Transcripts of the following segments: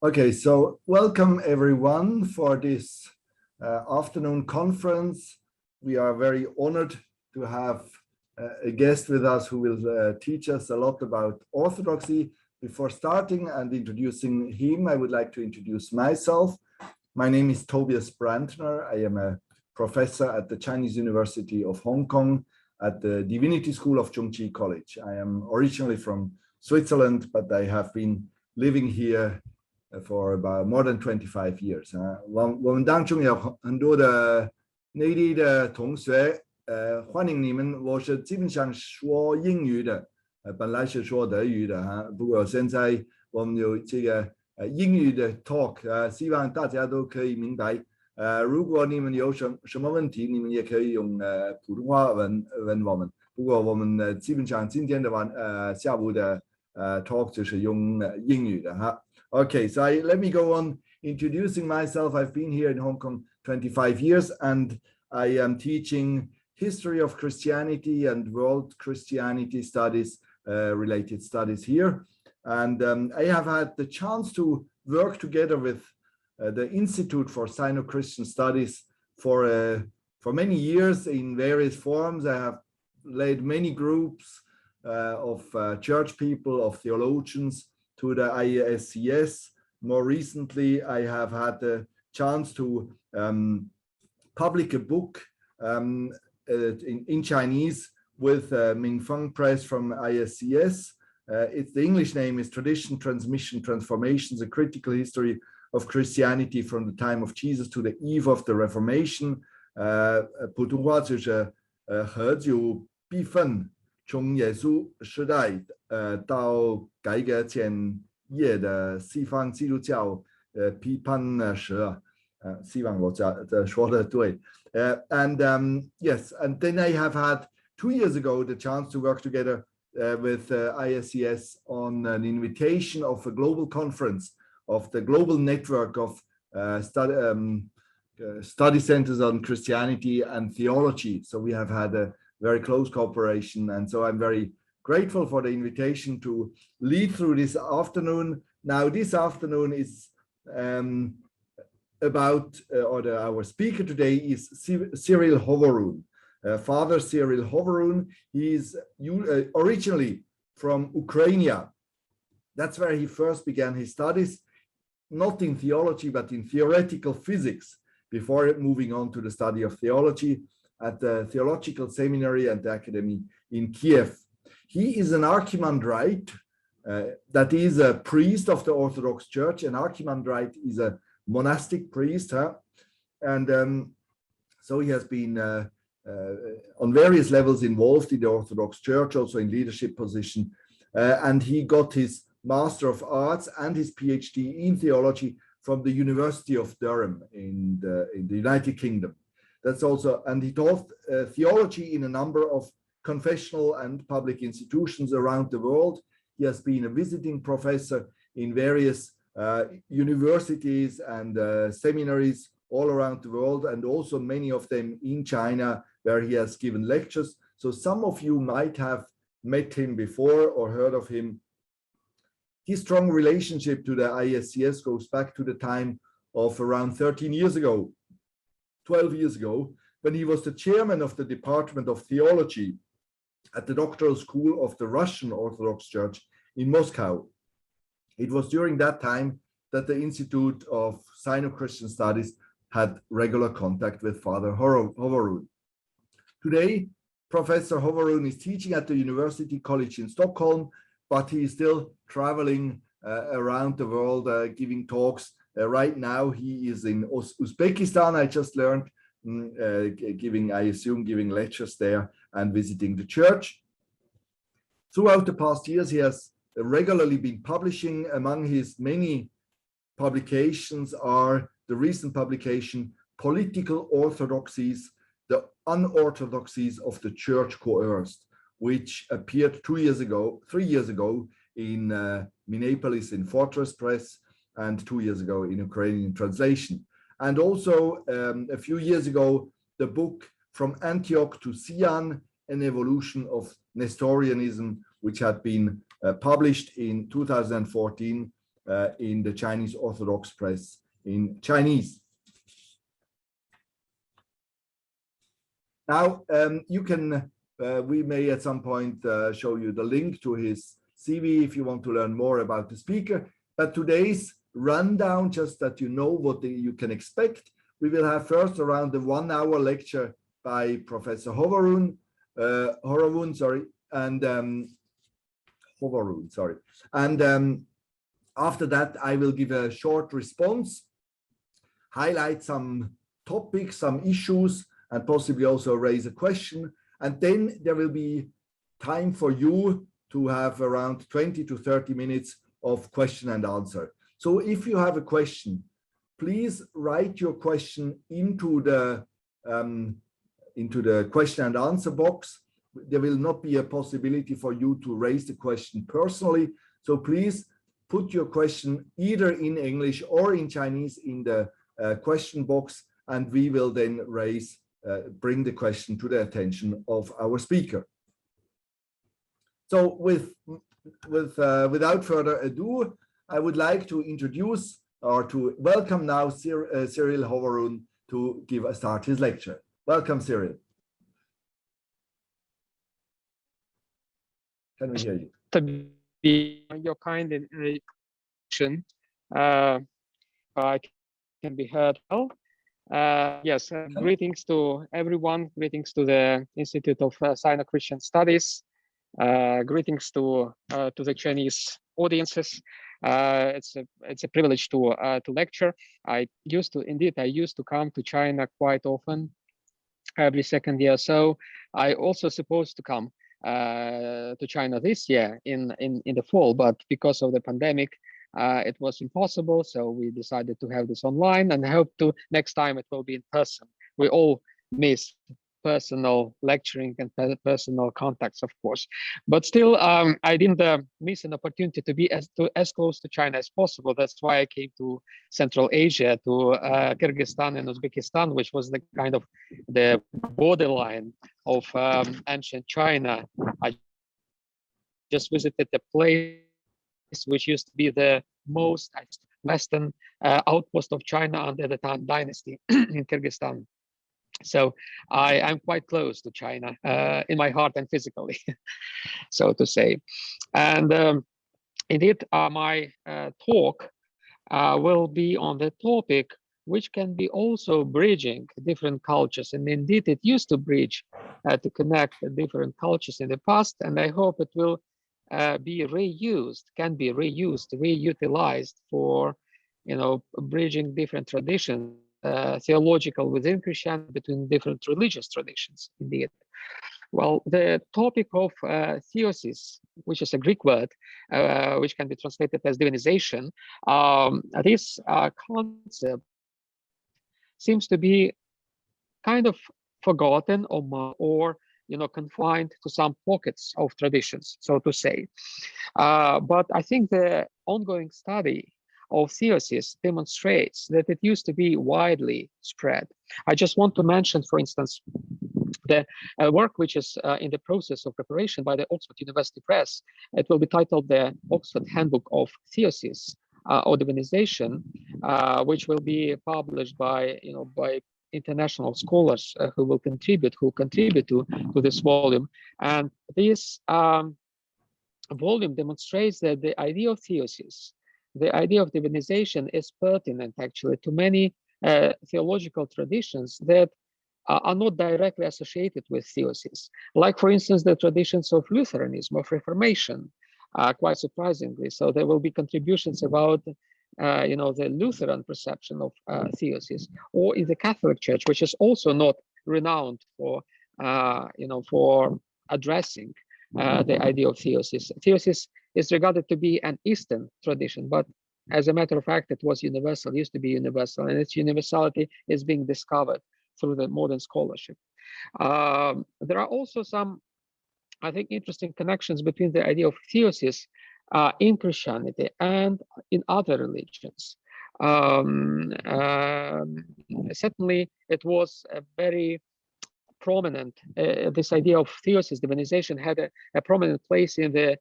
Okay, so welcome everyone for this afternoon conference. We are very honored to have a guest with us who will teach us a lot about orthodoxy. Before starting and introducing him, I would like to introduce myself. My name is Tobias Brandner. I am a professor at the Chinese University of Hong Kong at the Divinity School of Zhongqi College. I am originally from Switzerland, but I have been living here for about more than 25 years. 我们当中有很多的内地的同学，欢迎你们。我是基本上说英语的，本来是说德语的哈，不过现在我们有这个英语的 talk，希望大家都可以明白。如果你们有什么问题，你们也可以用普通话问我们。不过我们基本上今天的下午的talk 就是用英语的哈。Okay, so let me go on introducing myself. I've been here in Hong Kong 25 years and I am teaching history of Christianity and world Christianity studies, related studies here. And I have had the chance to work together with the Institute for Sino-Christian Studies for many years in various forms. I have led many groups of church people, of theologians, to the ISCS. More recently, I have had the chance to publish a book in Chinese with Ming Feng Press from ISCS. The English name is Tradition, Transmission, Transformations, a Critical History of Christianity from the Time of Jesus to the Eve of the Reformation. 普通话就是合久必分，从耶稣时代到改革前夜的西方基督教批判史，希望我说的对。And yes, and then I have had 2 years ago the chance to work together with ISCS on an invitation of a global conference of the global network of study centers on Christianity and theology. So we have had a very close cooperation, and so I'm very grateful for the invitation to lead through this afternoon. Now, this afternoon is about, our speaker today is Cyril Hovorun, Father Cyril Hovorun. He is originally from Ukraine. That's where he first began his studies, not in theology, but in theoretical physics, before moving on to the study of theology at the Theological Seminary and the Academy in Kiev. He is an archimandrite, that is a priest of the Orthodox Church. An archimandrite is a monastic priest, and so he has been on various levels involved in the Orthodox Church, also in leadership position, and he got his Master of Arts and his PhD in theology from the University of Durham in the United Kingdom. That's also, and he taught theology in a number of confessional and public institutions around the world. He has been a visiting professor in various universities and seminaries all around the world, and also many of them in China, where he has given lectures. So some of you might have met him before or heard of him. His strong relationship to the ISCS goes back to the time of around 13 years ago, 12 years ago, when he was the chairman of the Department of Theology at the Doctoral School of the Russian Orthodox Church in Moscow. It was during that time that the Institute of Sino-Christian Studies had regular contact with Father Hovorun. Today, Professor Hovorun is teaching at the University College in Stockholm, but he is still traveling around the world, giving talks. Right now, he is in Uzbekistan, I just learned, giving lectures there and visiting the church. Throughout the past years, he has regularly been publishing. Among his many publications are the recent publication, Political Orthodoxies, the Unorthodoxies of the Church Coerced, which appeared 3 years ago in Minneapolis in Fortress Press, and 2 years ago in Ukrainian translation. And also a few years ago, the book From Antioch to Sion, an Evolution of Nestorianism, which had been published in 2014 in the Chinese Orthodox press in Chinese. Now, we may at some point show you the link to his CV if you want to learn more about the speaker. But today's rundown, just that you know what you can expect, we will have first around the 1 hour lecture by Professor Hovorun, and after that I will give a short response, highlight some topics, some issues, and possibly also raise a question, and then there will be time for you to have around 20 to 30 minutes of question and answer. So if you have a question, please write your question into the question and answer box. There will not be a possibility for you to raise the question personally. So please put your question either in English or in Chinese in the question box, and we will then bring the question to the attention of our speaker. So without further ado, I would like to introduce or to welcome now Cyril Hovorun to start his lecture. Welcome, Cyril. Can we hear you? To be your kind introduction, I can be heard well. Yes, greetings to everyone. Greetings to the Institute of Sino-Christian Studies. Greetings to the Chinese audiences. It's a privilege to lecture. I used to come to China quite often, every second year. So I also supposed to come to China this year in the fall, but because of the pandemic, it was impossible. So we decided to have this online, and I hope to next time it will be in person. We all miss personal lecturing and personal contacts, of course, but still I didn't miss an opportunity to be as close to China as possible. That's why I came to Central Asia, to Kyrgyzstan and Uzbekistan, which was the kind of the borderline of ancient China. I just visited the place which used to be the most western outpost of China under the Tang Dynasty in Kyrgyzstan. So I'm quite close to China in my heart and physically, so to say. And indeed, my talk will be on the topic which can be also bridging different cultures. And indeed, it used to bridge to connect different cultures in the past. And I hope it will be reused, reutilized for, bridging different traditions. Theological within Christianity, between different religious traditions, indeed. Well, the topic of theosis, which is a Greek word, which can be translated as divinization, this concept seems to be kind of forgotten or confined to some pockets of traditions, so to say. But I think the ongoing study of theosis demonstrates that it used to be widely spread. I just want to mention, for instance, the work which is in the process of preparation by the Oxford University Press. It will be titled the Oxford Handbook of Theosis or Divinization, which will be published by international scholars who contribute to this volume. And this volume demonstrates that the idea of theosis, the idea of divinization, is pertinent actually to many theological traditions that are not directly associated with theosis. Like, for instance, the traditions of Lutheranism, of Reformation, quite surprisingly. So there will be contributions about the Lutheran perception of theosis, or in the Catholic Church, which is also not renowned for addressing the idea of theosis. Theosis is regarded to be an Eastern tradition, but as a matter of fact, it was universal, used to be universal, and its universality is being discovered through the modern scholarship. There are also some, I think, interesting connections between the idea of theosis in Christianity and in other religions. Certainly, it was a very prominent, this idea of theosis, divinization, had a prominent place in the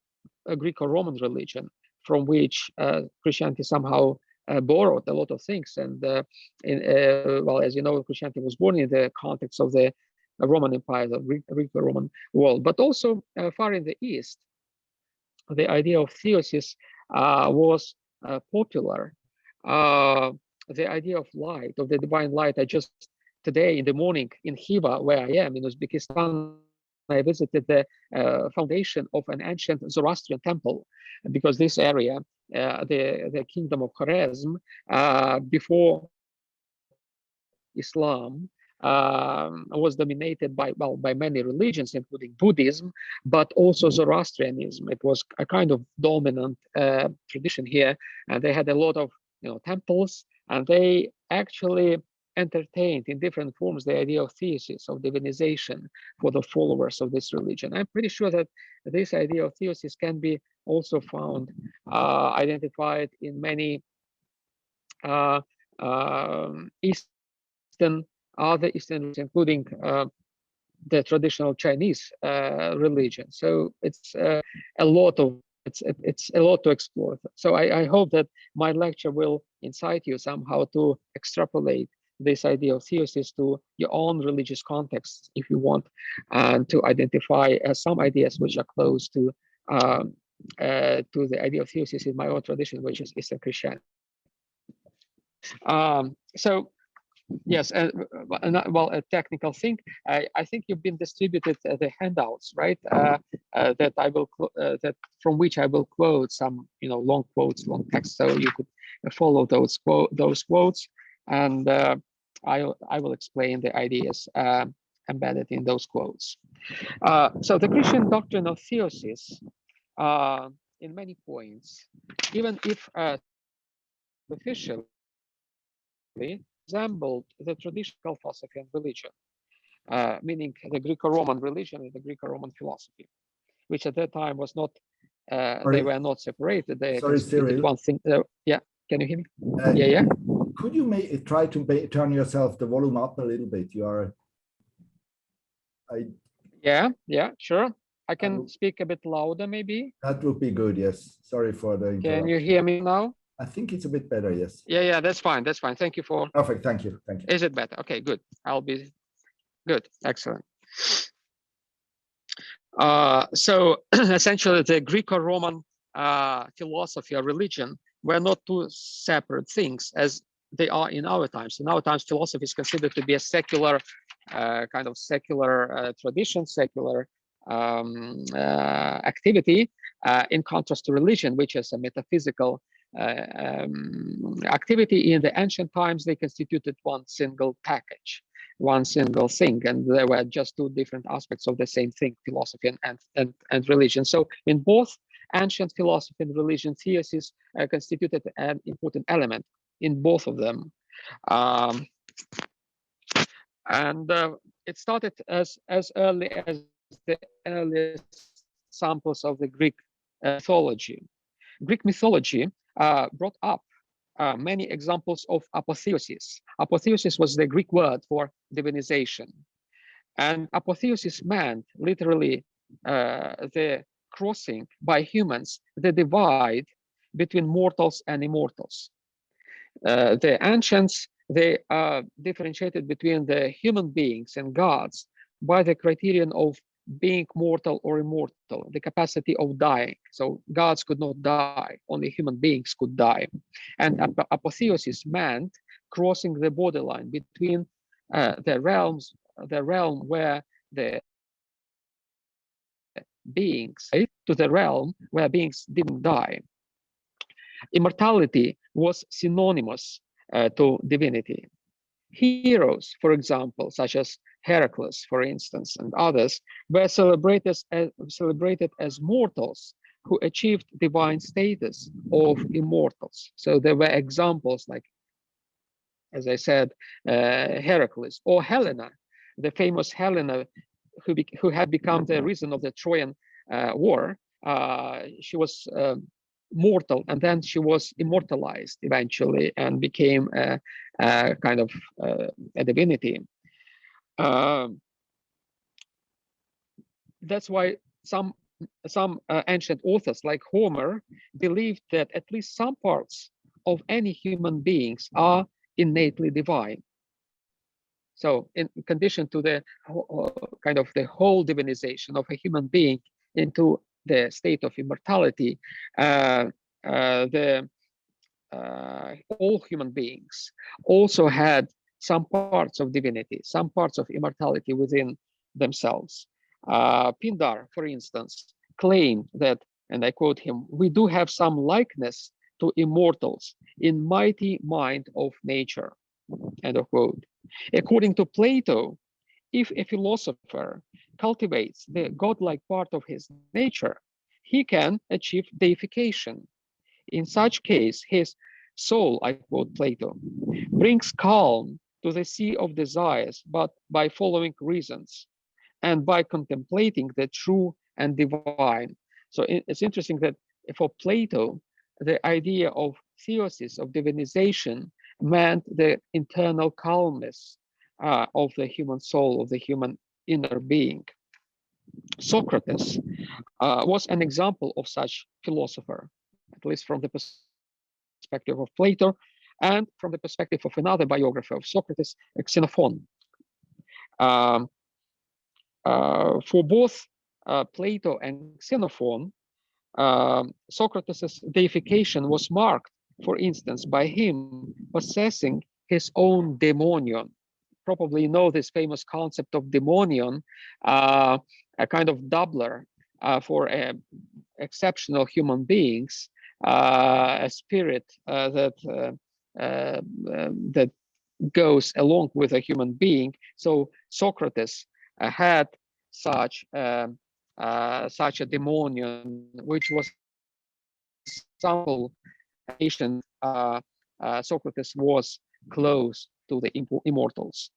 Greco-Roman religion from which Christianity somehow borrowed a lot of things. And well, as you know, Christianity was born in the context of the Roman Empire, the Greek-Roman world, but also far in the East, the idea of theosis was popular. The idea of light, of the divine light. I just today in the morning in Khiva, where I am in Uzbekistan, I visited the foundation of an ancient Zoroastrian temple, because this area, the kingdom of Khwarezm, before Islam, was dominated by, well, by many religions, including Buddhism, but also Zoroastrianism. It was a kind of dominant tradition here, and they had a lot of, you know, temples, and they actually entertained in different forms the idea of theosis, of divinization for the followers of this religion. I'm pretty sure that this idea of theosis can be also found, identified in many other Eastern religions, including the traditional Chinese religion. So it's a lot of it's a lot to explore. So I hope that my lecture will incite you somehow to extrapolate this idea of theosis to your own religious context, if you want, and to identify some ideas which are close to the idea of theosis in my own tradition, which is Eastern Christianity. So yes, well, a technical thing. I think you've been distributed the handouts, right? That I will that from which I will quote some, you know, long quotes, long text, so you could follow those quotes, and I will explain the ideas embedded in those quotes. So the Christian doctrine of theosis, in many points, even if officially, resembled the traditional philosophy and religion, meaning the Greco-Roman religion and the Greco-Roman philosophy, which at that time was not, they were not separated. They constituted one thing. Yeah, can you hear me? Yeah. Could you try to turn yourself the volume up a little bit? You are. Yeah, sure. I can speak a bit louder, maybe. That would be good. Yes. Sorry for the interruption. Can you hear me now? I think it's a bit better. Yes. Yeah, that's fine. That's fine. Thank you for. Perfect. Thank you. Is it better? Okay, good. I'll be good. Excellent. So essentially, the Greco-Roman philosophy or religion were not two separate things as they are in our times. In our times, philosophy is considered to be a secular, kind of secular tradition, secular activity, in contrast to religion, which is a metaphysical activity. In the ancient times, they constituted one single package, one single thing, and there were just two different aspects of the same thing, philosophy and religion. So in both ancient philosophy and religion, theosis constituted an important element in both of them. And it started as early as the earliest samples of the Greek mythology. Greek mythology brought up many examples of apotheosis. Apotheosis was the Greek word for divinization. And apotheosis meant literally the crossing by humans, the divide between mortals and immortals. The ancients, they differentiated between the human beings and gods by the criterion of being mortal or immortal, the capacity of dying. So gods could not die, only human beings could die. And apotheosis meant crossing the borderline between the realm where the beings, to the realm where beings didn't die. Immortality was synonymous to divinity. Heroes, for example, such as Heracles, for instance, and others, were celebrated as mortals who achieved divine status of immortals. So there were examples like, as I said, Heracles or Helena, the famous Helena, who had become the reason of the Trojan War. She was mortal, and then she was immortalized eventually and became a kind of a divinity. That's why some some ancient authors like Homer believed that at least some parts of any human beings are innately divine. So in condition to the kind of the whole divinization of a human being into the state of immortality, all human beings also had some parts of divinity, some parts of immortality within themselves. Pindar, for instance, claimed that, and I quote him, "We do have some likeness to immortals in mighty mind of nature," end of quote. According to Plato, if a philosopher cultivates the godlike part of his nature, he can achieve deification. In such case, his soul, I quote Plato, brings calm to the sea of desires, but by following reasons and by contemplating the true and divine. So it's interesting that for Plato, the idea of theosis, of divinization, meant the internal calmness of the human soul, of the human inner being. Socrates was an example of such philosopher, at least from the perspective of Plato, and from the perspective of another biographer of Socrates, Xenophon. For both Plato and Xenophon, Socrates' deification was marked, for instance, by him possessing his own daemonion. Probably you know this famous concept of daemonion, a kind of doubler for exceptional human beings, a spirit that goes along with a human being. So Socrates had such such a daemonion, which was sample ancient. Socrates was close to the immortals.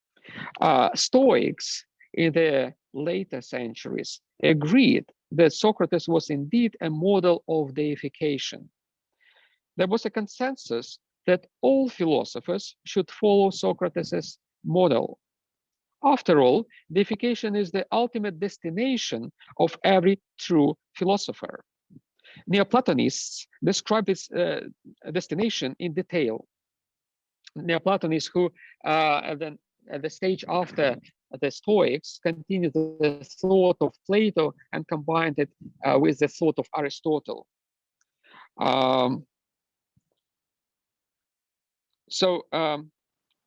Stoics in the later centuries agreed that Socrates was indeed a model of deification. There was a consensus that all philosophers should follow Socrates' model. After all, deification is the ultimate destination of every true philosopher. Neoplatonists describe this destination in detail. Neoplatonists who, at the stage after the Stoics, continued the thought of Plato and combined it with the thought of Aristotle.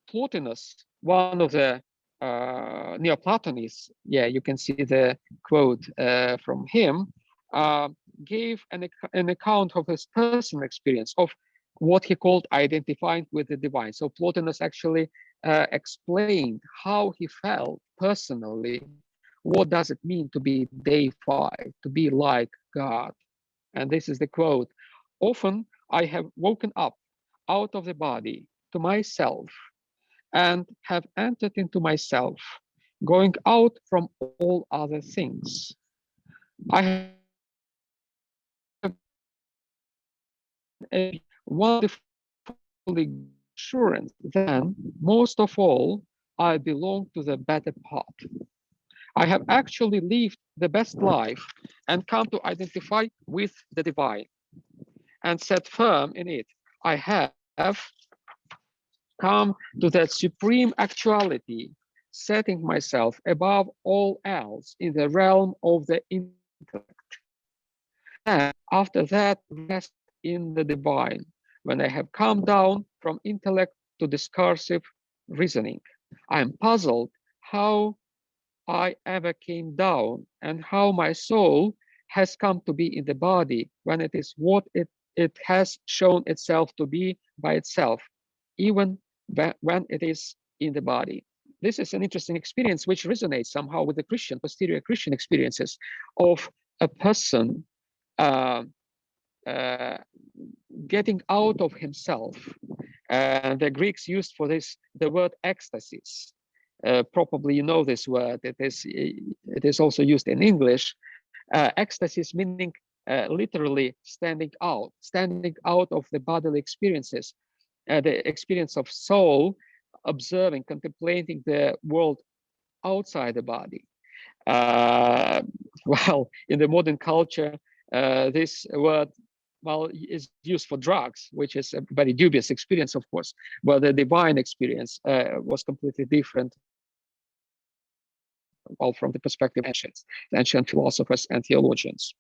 Plotinus, one of the Neoplatonists, yeah, you can see the quote from him, gave an account of his personal experience of what he called identifying with the divine. So Plotinus actually explained how he felt personally. What does it mean to be deified, to be like God? And this is the quote: "Often I have woken up out of the body to myself and have entered into myself, going out from all other things. I have a wonderfully assurance that most of all, I belong to the better part. I have actually lived the best life and come to identify with the divine and set firm in it. I have come to that supreme actuality, setting myself above all else in the realm of the intellect. And after that, rest in the divine, when I have come down from intellect to discursive reasoning. I am puzzled how I ever came down and how my soul has come to be in the body when it is what it has shown itself to be by itself, even when it is in the body." This is an interesting experience which resonates somehow with the posterior Christian experiences of a person getting out of himself. The Greeks used for this the word ecstasis. Probably you know this word. It is also used in English. Ecstasis meaning literally standing out of the bodily experiences, the experience of soul, observing, contemplating the world outside the body. Well, in the modern culture, this word, well, is used for drugs, which is a very dubious experience, of course. But the divine experience was completely different, well, from the perspective of ancient philosophers and theologians.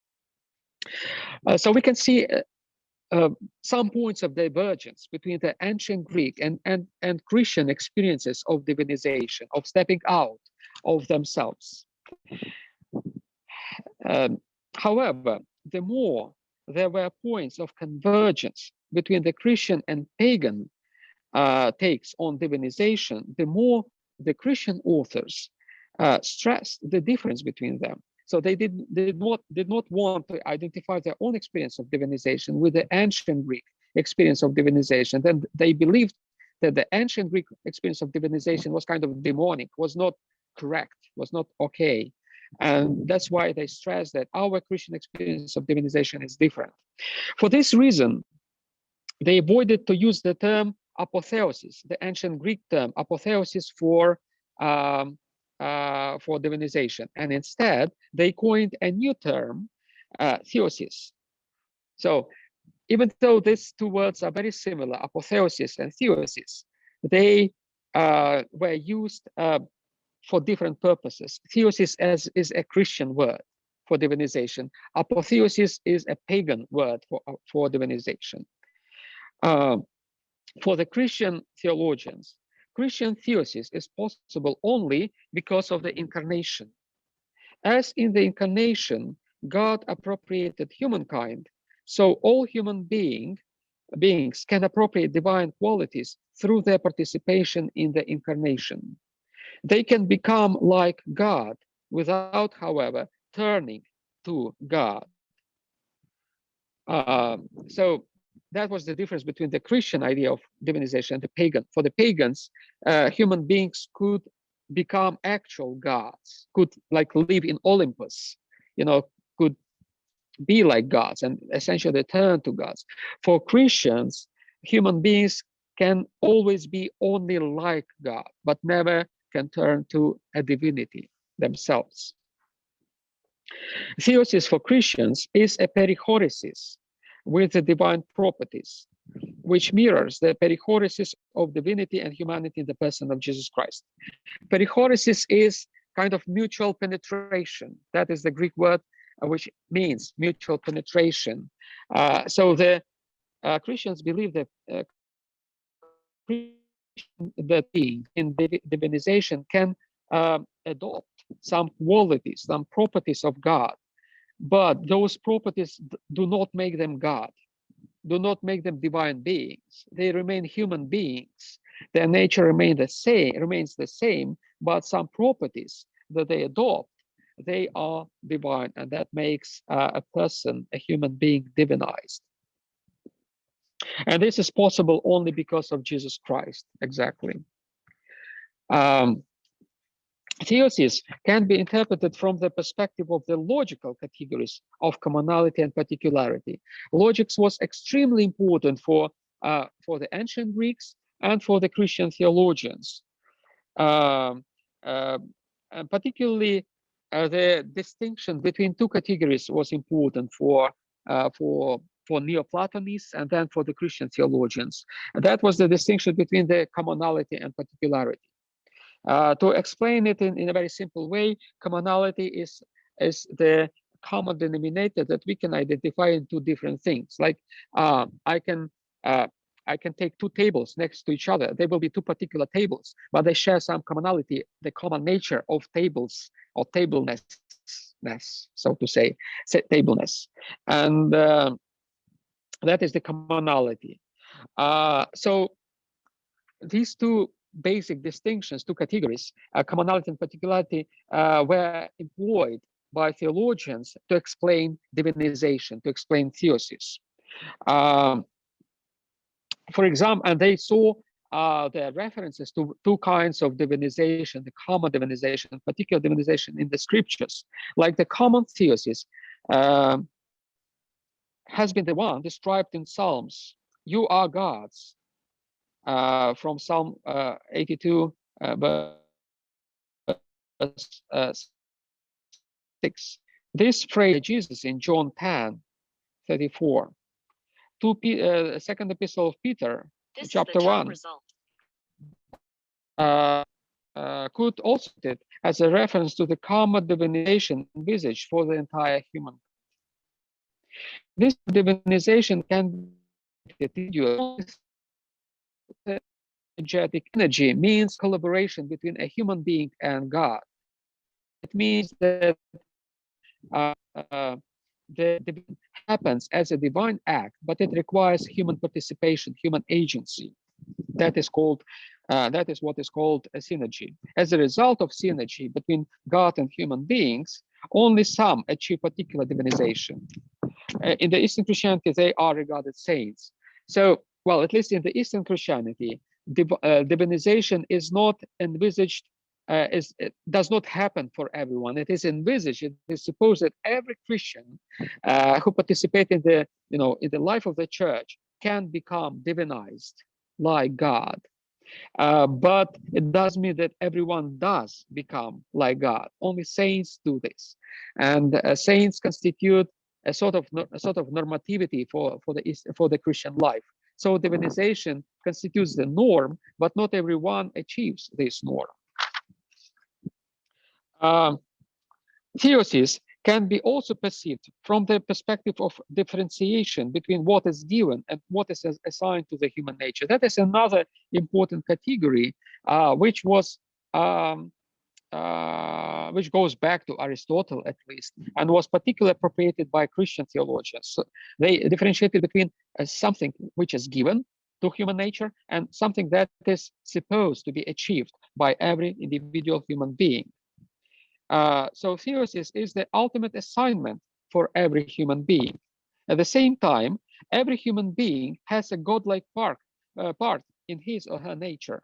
So we can see some points of divergence between the ancient Greek and Christian experiences of divinization, of stepping out of themselves. However, the more there were points of convergence between the Christian and pagan takes on divinization, the more the Christian authors stressed the difference between them. So they did not want to identify their own experience of divinization with the ancient Greek experience of divinization. Then they believed that the ancient Greek experience of divinization was kind of demonic, was not correct, was not okay. And that's why they stress that our Christian experience of divinization is different. For this reason, they avoided to use the term apotheosis, the ancient Greek term apotheosis for divinization, and instead they coined a new term, theosis. So even though these two words are very similar, apotheosis and theosis, they were used for different purposes. Theosis is a Christian word for divinization. Apotheosis is a pagan word for divinization. For the Christian theologians, Christian theosis is possible only because of the incarnation. As in the incarnation, God appropriated humankind, so all human beings can appropriate divine qualities through their participation in the incarnation. They can become like God without, however, turning to God. So that was the difference between the Christian idea of divinization and the pagan. For the pagans, human beings could become actual gods, could like live in Olympus, could be like gods and essentially turn to gods. For Christians, human beings can always be only like God, but never can turn to a divinity themselves. Theosis for Christians is a perichoresis with the divine properties, which mirrors the perichoresis of divinity and humanity in the person of Jesus Christ. Perichoresis is kind of mutual penetration. That is the Greek word which means mutual penetration. So the Christians believe that being in divinization can adopt some qualities, some properties of God, but those properties do not make them God, do not make them divine beings. They remain human beings. Their nature remains the same, but some properties that they adopt, they are divine, and that makes a person, a human being, divinized. And this is possible only because of Jesus Christ, exactly. Theosis can be interpreted from the perspective of the logical categories of commonality and particularity. Logics was extremely important for the ancient Greeks and for the Christian theologians. And particularly, the distinction between two categories was important for Neoplatonists and then for the Christian theologians. And that was the distinction between the commonality and particularity. To explain it in a very simple way, commonality is the common denominator that we can identify in two different things. Like I can take two tables next to each other. They will be two particular tables, but they share some commonality, the common nature of tables or tableness, so to say, tableness. And that is the commonality. So these two basic distinctions, two categories, commonality and particularity, were employed by theologians to explain divinization, to explain theosis. For example, and they saw the references to two kinds of divinization, the common divinization, particular divinization in the scriptures. Like the common theosis has been the one described in Psalms. You are gods, from Psalm 82, verse 7. 6. This phrase Jesus in John 10:34. Second Epistle of Peter, chapter 1, could also be as a reference to the common divinization envisaged for the entire human. This divinization can be energetic energy means collaboration between a human being and God. It means that the happens as a divine act, but it requires human participation, human agency. That is called, that is what is called a synergy. As a result of synergy between God and human beings, only some achieve particular divinization. In the Eastern Christianity, they are regarded saints. So, well, at least in the Eastern Christianity, divinization is not envisaged, it does not happen for everyone. It is envisaged. It is supposed that every Christian who participate in the, in the life of the church can become divinized like God. But it does mean that everyone does become like God. Only saints do this, and saints constitute a sort of normativity for the Christian life. So divinization constitutes the norm, but not everyone achieves this norm. Theosis can be also perceived from the perspective of differentiation between what is given and what is assigned to the human nature. That is another important category, which was which goes back to Aristotle at least, and was particularly appropriated by Christian theologians. So they differentiated between something which is given to human nature and something that is supposed to be achieved by every individual human being. So theosis is the ultimate assignment for every human being. At the same time, every human being has a godlike part in his or her nature,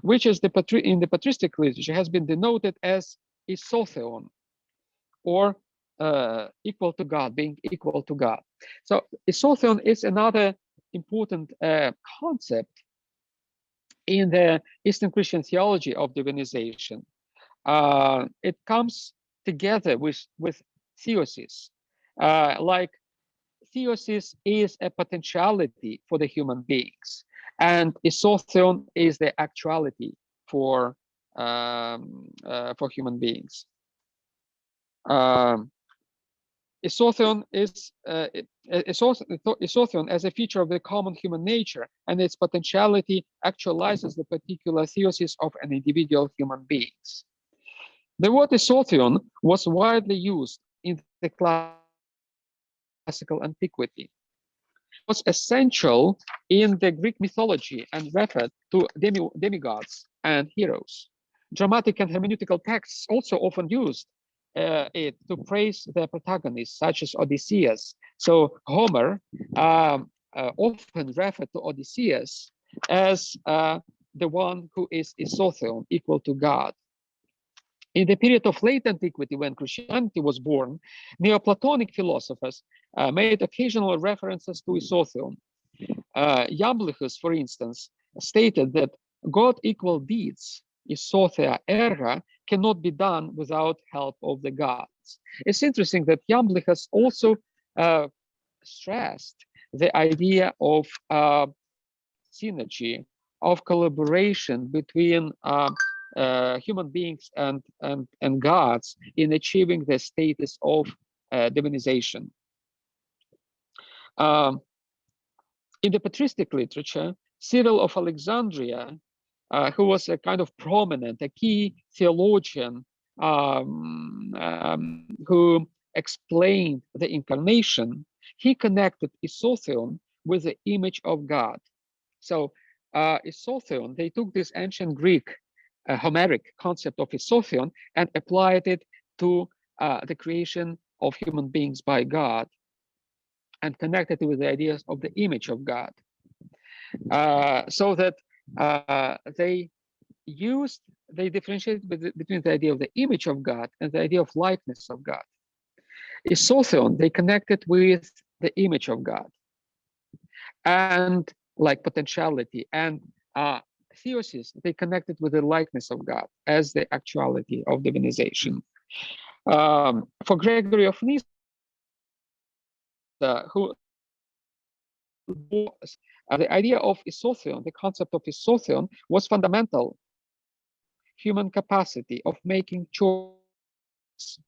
which is in the patristic literature has been denoted as isotheon, or equal to God, being equal to God. So isotheon is another important concept in the Eastern Christian theology of divinization. It comes together with theosis. Like theosis is a potentiality for the human beings, and isotheon is the actuality for human beings. Isotheon is isotheon as a feature of the common human nature, and its potentiality actualizes the particular theosis of an individual human beings. The word isotheon was widely used in the classical antiquity. It was essential in the Greek mythology and referred to demigods and heroes. Dramatic and hermeneutical texts also often used it to praise their protagonists, such as Odysseus. So Homer often referred to Odysseus as the one who is isotheon, equal to God. In the period of late antiquity, when Christianity was born, Neoplatonic philosophers made occasional references to isotheon. Iamblichus, for instance, stated that God-equal deeds, isothea erga, cannot be done without help of the gods. It's interesting that Iamblichus also stressed the idea of synergy, of collaboration between human beings and gods in achieving the status of divinization. In the patristic literature, Cyril of Alexandria, who was a kind of prominent, a key theologian who explained the incarnation, he connected isotheon with the image of God. So isotheon, they took this ancient Greek Homeric concept of isotheon and applied it to the creation of human beings by God, and connected it with the ideas of the image of God. So that they differentiated between the idea of the image of God and the idea of likeness of God. Isotheon, they connected with the image of God and like potentiality, and theosis, they connected with the likeness of God as the actuality of divinization. For Gregory of Nyssa, who the idea of isotheon, the concept of isotheon, was fundamental human capacity of making choice.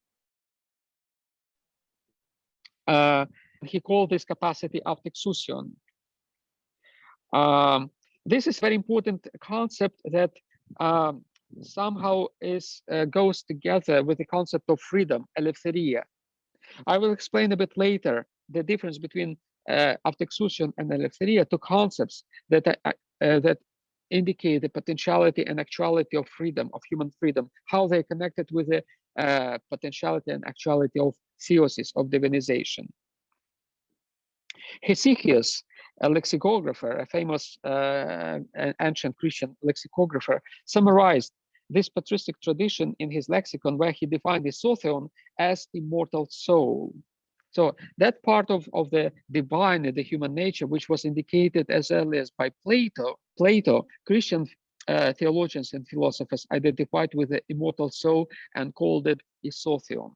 He called this capacity autexousion. This is very important concept that somehow goes together with the concept of freedom, eleftheria. I will explain a bit later the difference between autexousion and eleftheria, two concepts that indicate the potentiality and actuality of freedom, of human freedom, how they're connected with the potentiality and actuality of theosis, of divinization. Hesychius, a lexicographer, a famous ancient Christian lexicographer, summarized this patristic tradition in his lexicon, where he defined the isotheon as immortal soul. So that part of the divine in the human nature, which was indicated as early as by Plato, Christian theologians and philosophers identified with the immortal soul and called it isotheon.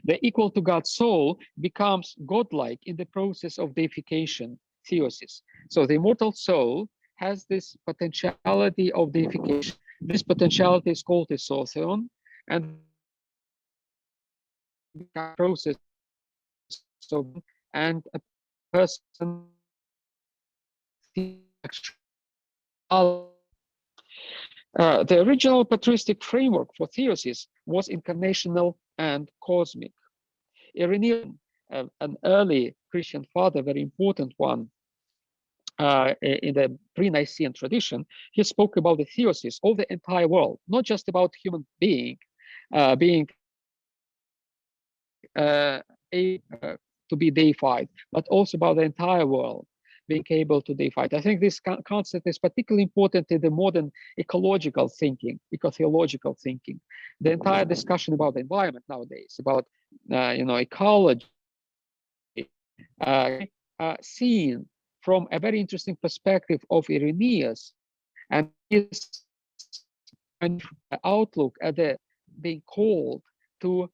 The equal to God's soul becomes godlike in the process of deification, theosis. So the immortal soul has this potentiality of deification. This potentiality is called isotheon, and process of and a person the original patristic framework for theosis was incarnational and cosmic. Irenaeus, an early Christian father, very important one in the pre-Nicene tradition, he spoke about the theosis of the entire world, not just about human being to be deified, but also about the entire world being able to deify it. I think this concept is particularly important in the modern ecological thinking, eco-theological thinking. The entire discussion about the environment nowadays, about ecology, seen from a very interesting perspective of Irenaeus and his outlook at the being called to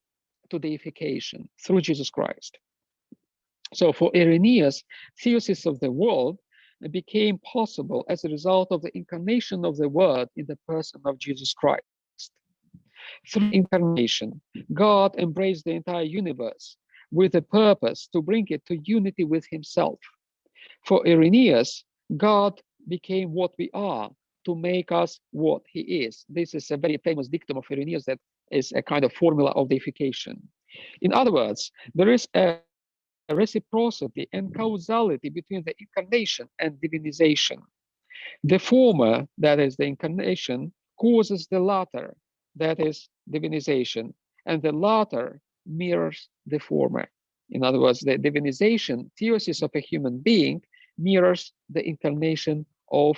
deification through Jesus Christ. So for Irenaeus, theosis of the world became possible as a result of the incarnation of the Word in the person of Jesus Christ. Through incarnation, God embraced the entire universe with a purpose to bring it to unity with himself. For Irenaeus, God became what we are to make us what he is. This is a very famous dictum of Irenaeus that is a kind of formula of deification. In other words, there is a reciprocity and causality between the incarnation and divinization. The former, that is the incarnation, causes the latter, that is divinization, and the latter mirrors the former. In other words, the divinization, theosis of a human being, mirrors the incarnation of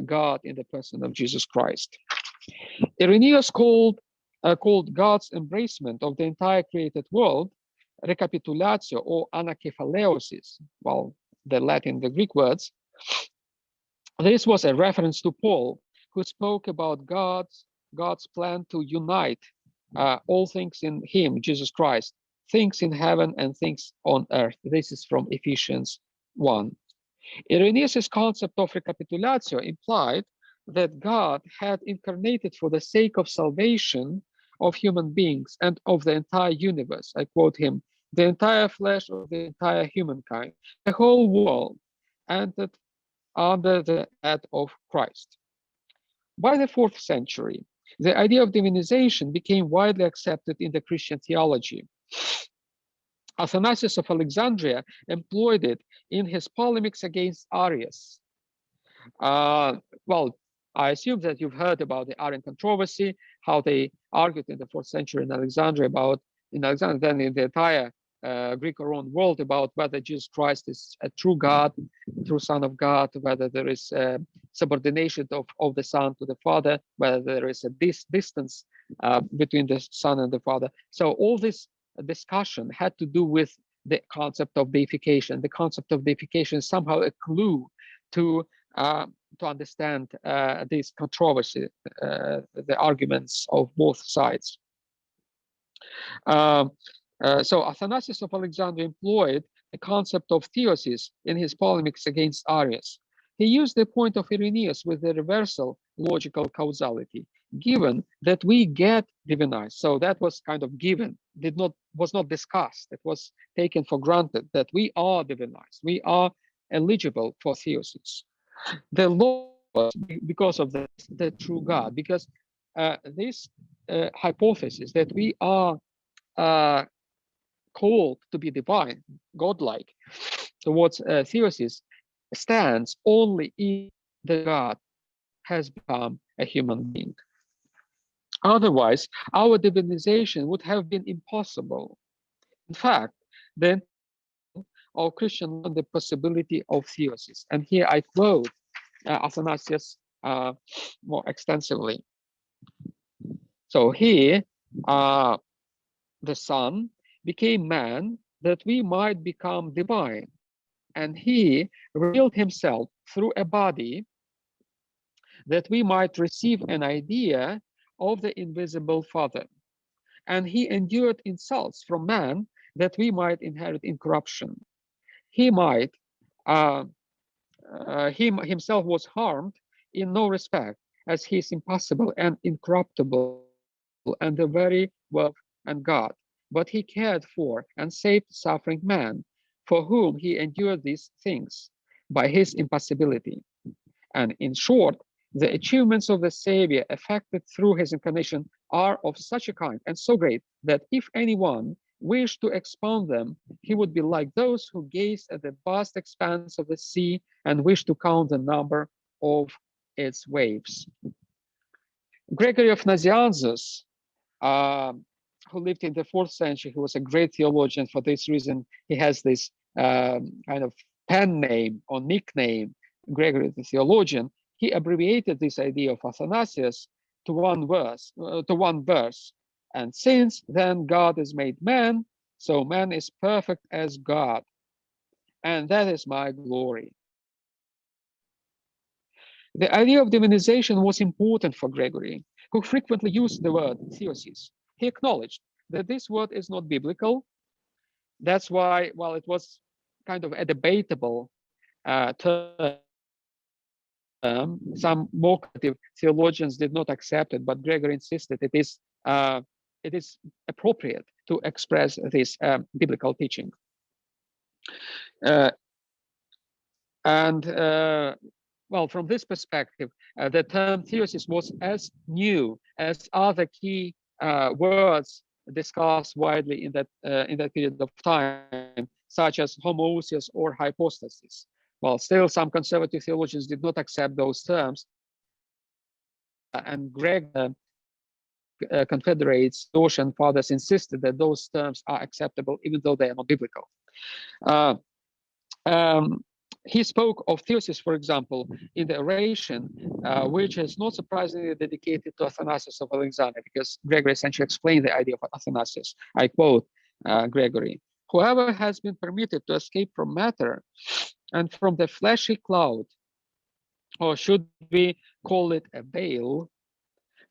God in the person of Jesus Christ. Irenaeus called God's embracement of the entire created world recapitulatio or anakephaleosis, well, the Latin, the Greek words. This was a reference to Paul, who spoke about God's plan to unite all things in him, Jesus Christ, things in heaven and things on earth. This is from Ephesians 1. Irenaeus' concept of recapitulatio implied that God had incarnated for the sake of salvation of human beings and of the entire universe. I quote him, the entire flesh of the entire humankind, the whole world entered under the head of Christ. By the 4th century, the idea of divinization became widely accepted in the Christian theology. Athanasius of Alexandria employed it in his polemics against Arius. Well, I assume that you've heard about the Arian controversy, how they argued in the 4th century in Alexandria then in the entire Greco-Roman world about whether Jesus Christ is a true God, true Son of God, whether there is a subordination of the Son to the Father, whether there is a distance between the Son and the Father. So all this discussion had to do with the concept of deification. The concept of deification is somehow a clue to understand this controversy, the arguments of both sides. So Athanasius of Alexandria employed the concept of theosis in his polemics against Arius. He used the point of Irenaeus with the reversal logical causality, given that we get divinized. So that was kind of given, was not discussed. It was taken for granted that we are divinized. We are eligible for theosis. The law was because of the true God, because this hypothesis that we are uh, called to be divine, godlike, towards theosis stands only if the God has become a human being. Otherwise, our divinization would have been impossible. In fact, the of Christian learned the possibility of theosis. And here I quote Athanasius more extensively. So here, the Son became man that we might become divine. And he revealed himself through a body that we might receive an idea of the invisible Father. And he endured insults from man that we might inherit incorruption. He might, himself was harmed in no respect, as he is impassible and incorruptible and the very word and God. But he cared for and saved suffering man, for whom he endured these things by his impassibility. And in short, the achievements of the Savior effected through his incarnation are of such a kind and so great that if anyone wished to expound them, he would be like those who gaze at the vast expanse of the sea and wish to count the number of its waves. Gregory of Nazianzus, who lived in the 4th century, who was a great theologian. For this reason, he has this kind of pen name or nickname, Gregory the theologian. He abbreviated this idea of Athanasius to one verse. And since then God is made man, so man is perfect as God. And that is my glory. The idea of divinization was important for Gregory, who frequently used the word theosis. He acknowledged that this word is not biblical. That's why, while it was kind of a debatable term, some more conservative theologians did not accept it, but Gregory insisted it is appropriate to express this biblical teaching. Well, from this perspective, the term theosis was as new as other key words discussed widely in that period of time, such as homoousios or hypostasis. While still some conservative theologians did not accept those terms, and confederates, Dortian fathers insisted that those terms are acceptable even though they are not biblical. He spoke of theosis, for example, in the oration, which is not surprisingly dedicated to Athanasius of Alexandria, because Gregory essentially explained the idea of Athanasius. I quote Gregory: "Whoever has been permitted to escape from matter and from the fleshy cloud, or should we call it a veil,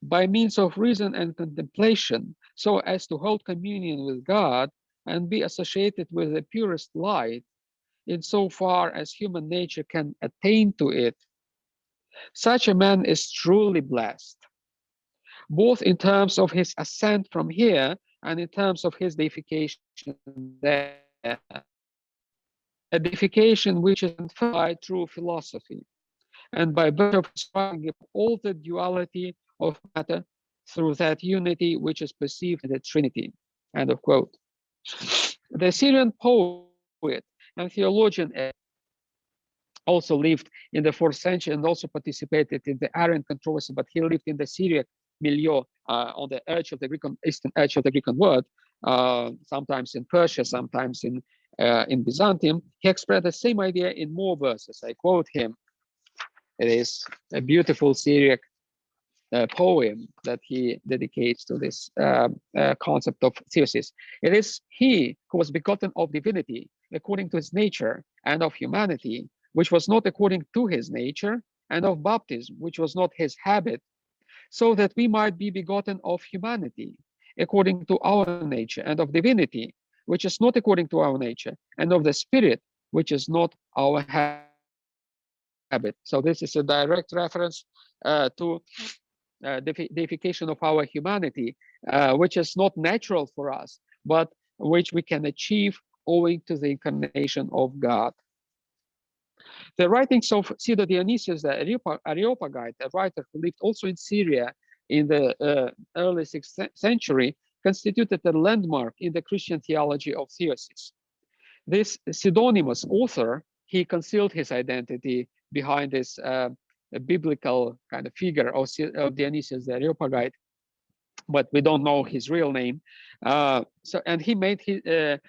by means of reason and contemplation, so as to hold communion with God and be associated with the purest light, insofar as human nature can attain to it, such a man is truly blessed, both in terms of his ascent from here and in terms of his deification there. A deification which is inferred by true philosophy, and by virtue of describing all the duality of matter through that unity which is perceived in the Trinity." End of quote. The Syrian poet and theologian also lived in the 4th century and also participated in the Arian controversy, but he lived in the Syriac milieu on the edge of the eastern edge of the Greek world, sometimes in Persia, sometimes in Byzantium. He expressed the same idea in more verses. I quote him. It is a beautiful Syriac poem that he dedicates to this concept of theosis. It is he who was begotten of divinity according to his nature, and of humanity, which was not according to his nature, and of baptism, which was not his habit, so that we might be begotten of humanity, according to our nature, and of divinity, which is not according to our nature, and of the spirit, which is not our habit. So this is a direct reference to the deification of our humanity, which is not natural for us, but which we can achieve owing to the incarnation of God. The writings of Pseudo-Dionysius the Areopagite, a writer who lived also in Syria in the early 6th century, constituted a landmark in the Christian theology of theosis. This pseudonymous author, he concealed his identity behind this biblical kind of figure of Dionysius the Areopagite, but we don't know his real name. And he made the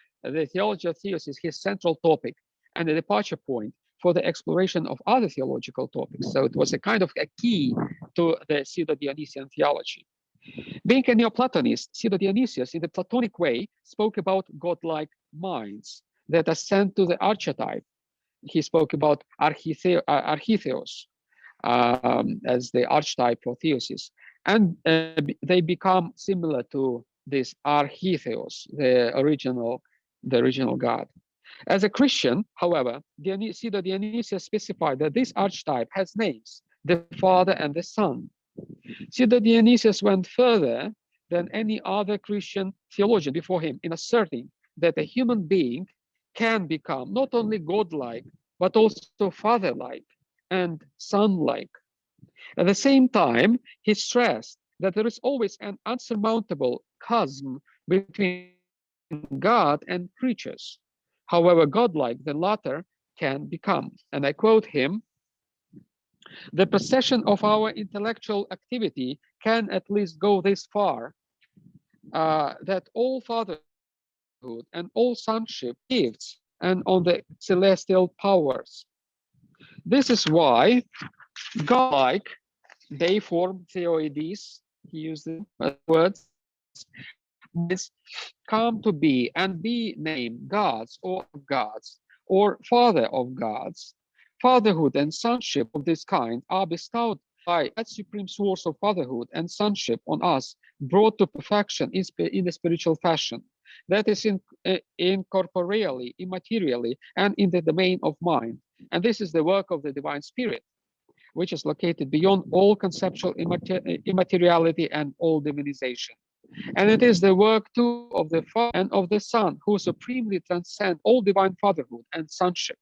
theology of theosis his central topic and a departure point for the exploration of other theological topics. So it was a kind of a key to the Pseudo-Dionysian theology. Being a Neoplatonist, Pseudo-Dionysius, in the Platonic way, spoke about godlike minds that ascend to the archetype. He spoke about architheos as the archetype for theosis. And they become similar to this architheos, the original God. As a Christian, however, Pseudo-Dionysius specified that this archetype has names, the Father and the Son. Pseudo-Dionysius went further than any other Christian theologian before him in asserting that a human being can become not only godlike, but also father-like and son-like. At the same time, he stressed that there is always an unsurmountable chasm between God and creatures, however godlike the latter can become. And I quote him, "The procession of our intellectual activity can at least go this far, that all fatherhood and all sonship gifts and on the celestial powers. This is why godlike, deiform theoides, he used the words, come to be and be named gods or father of gods. Fatherhood and sonship of this kind are bestowed by that supreme source of fatherhood and sonship on us, brought to perfection in a spiritual fashion. That is incorporeally, immaterially, and in the domain of mind. And this is the work of the divine spirit, which is located beyond all conceptual immateriality and all divinization. And it is the work too of the Father and of the Son, who supremely transcend all divine fatherhood and sonship.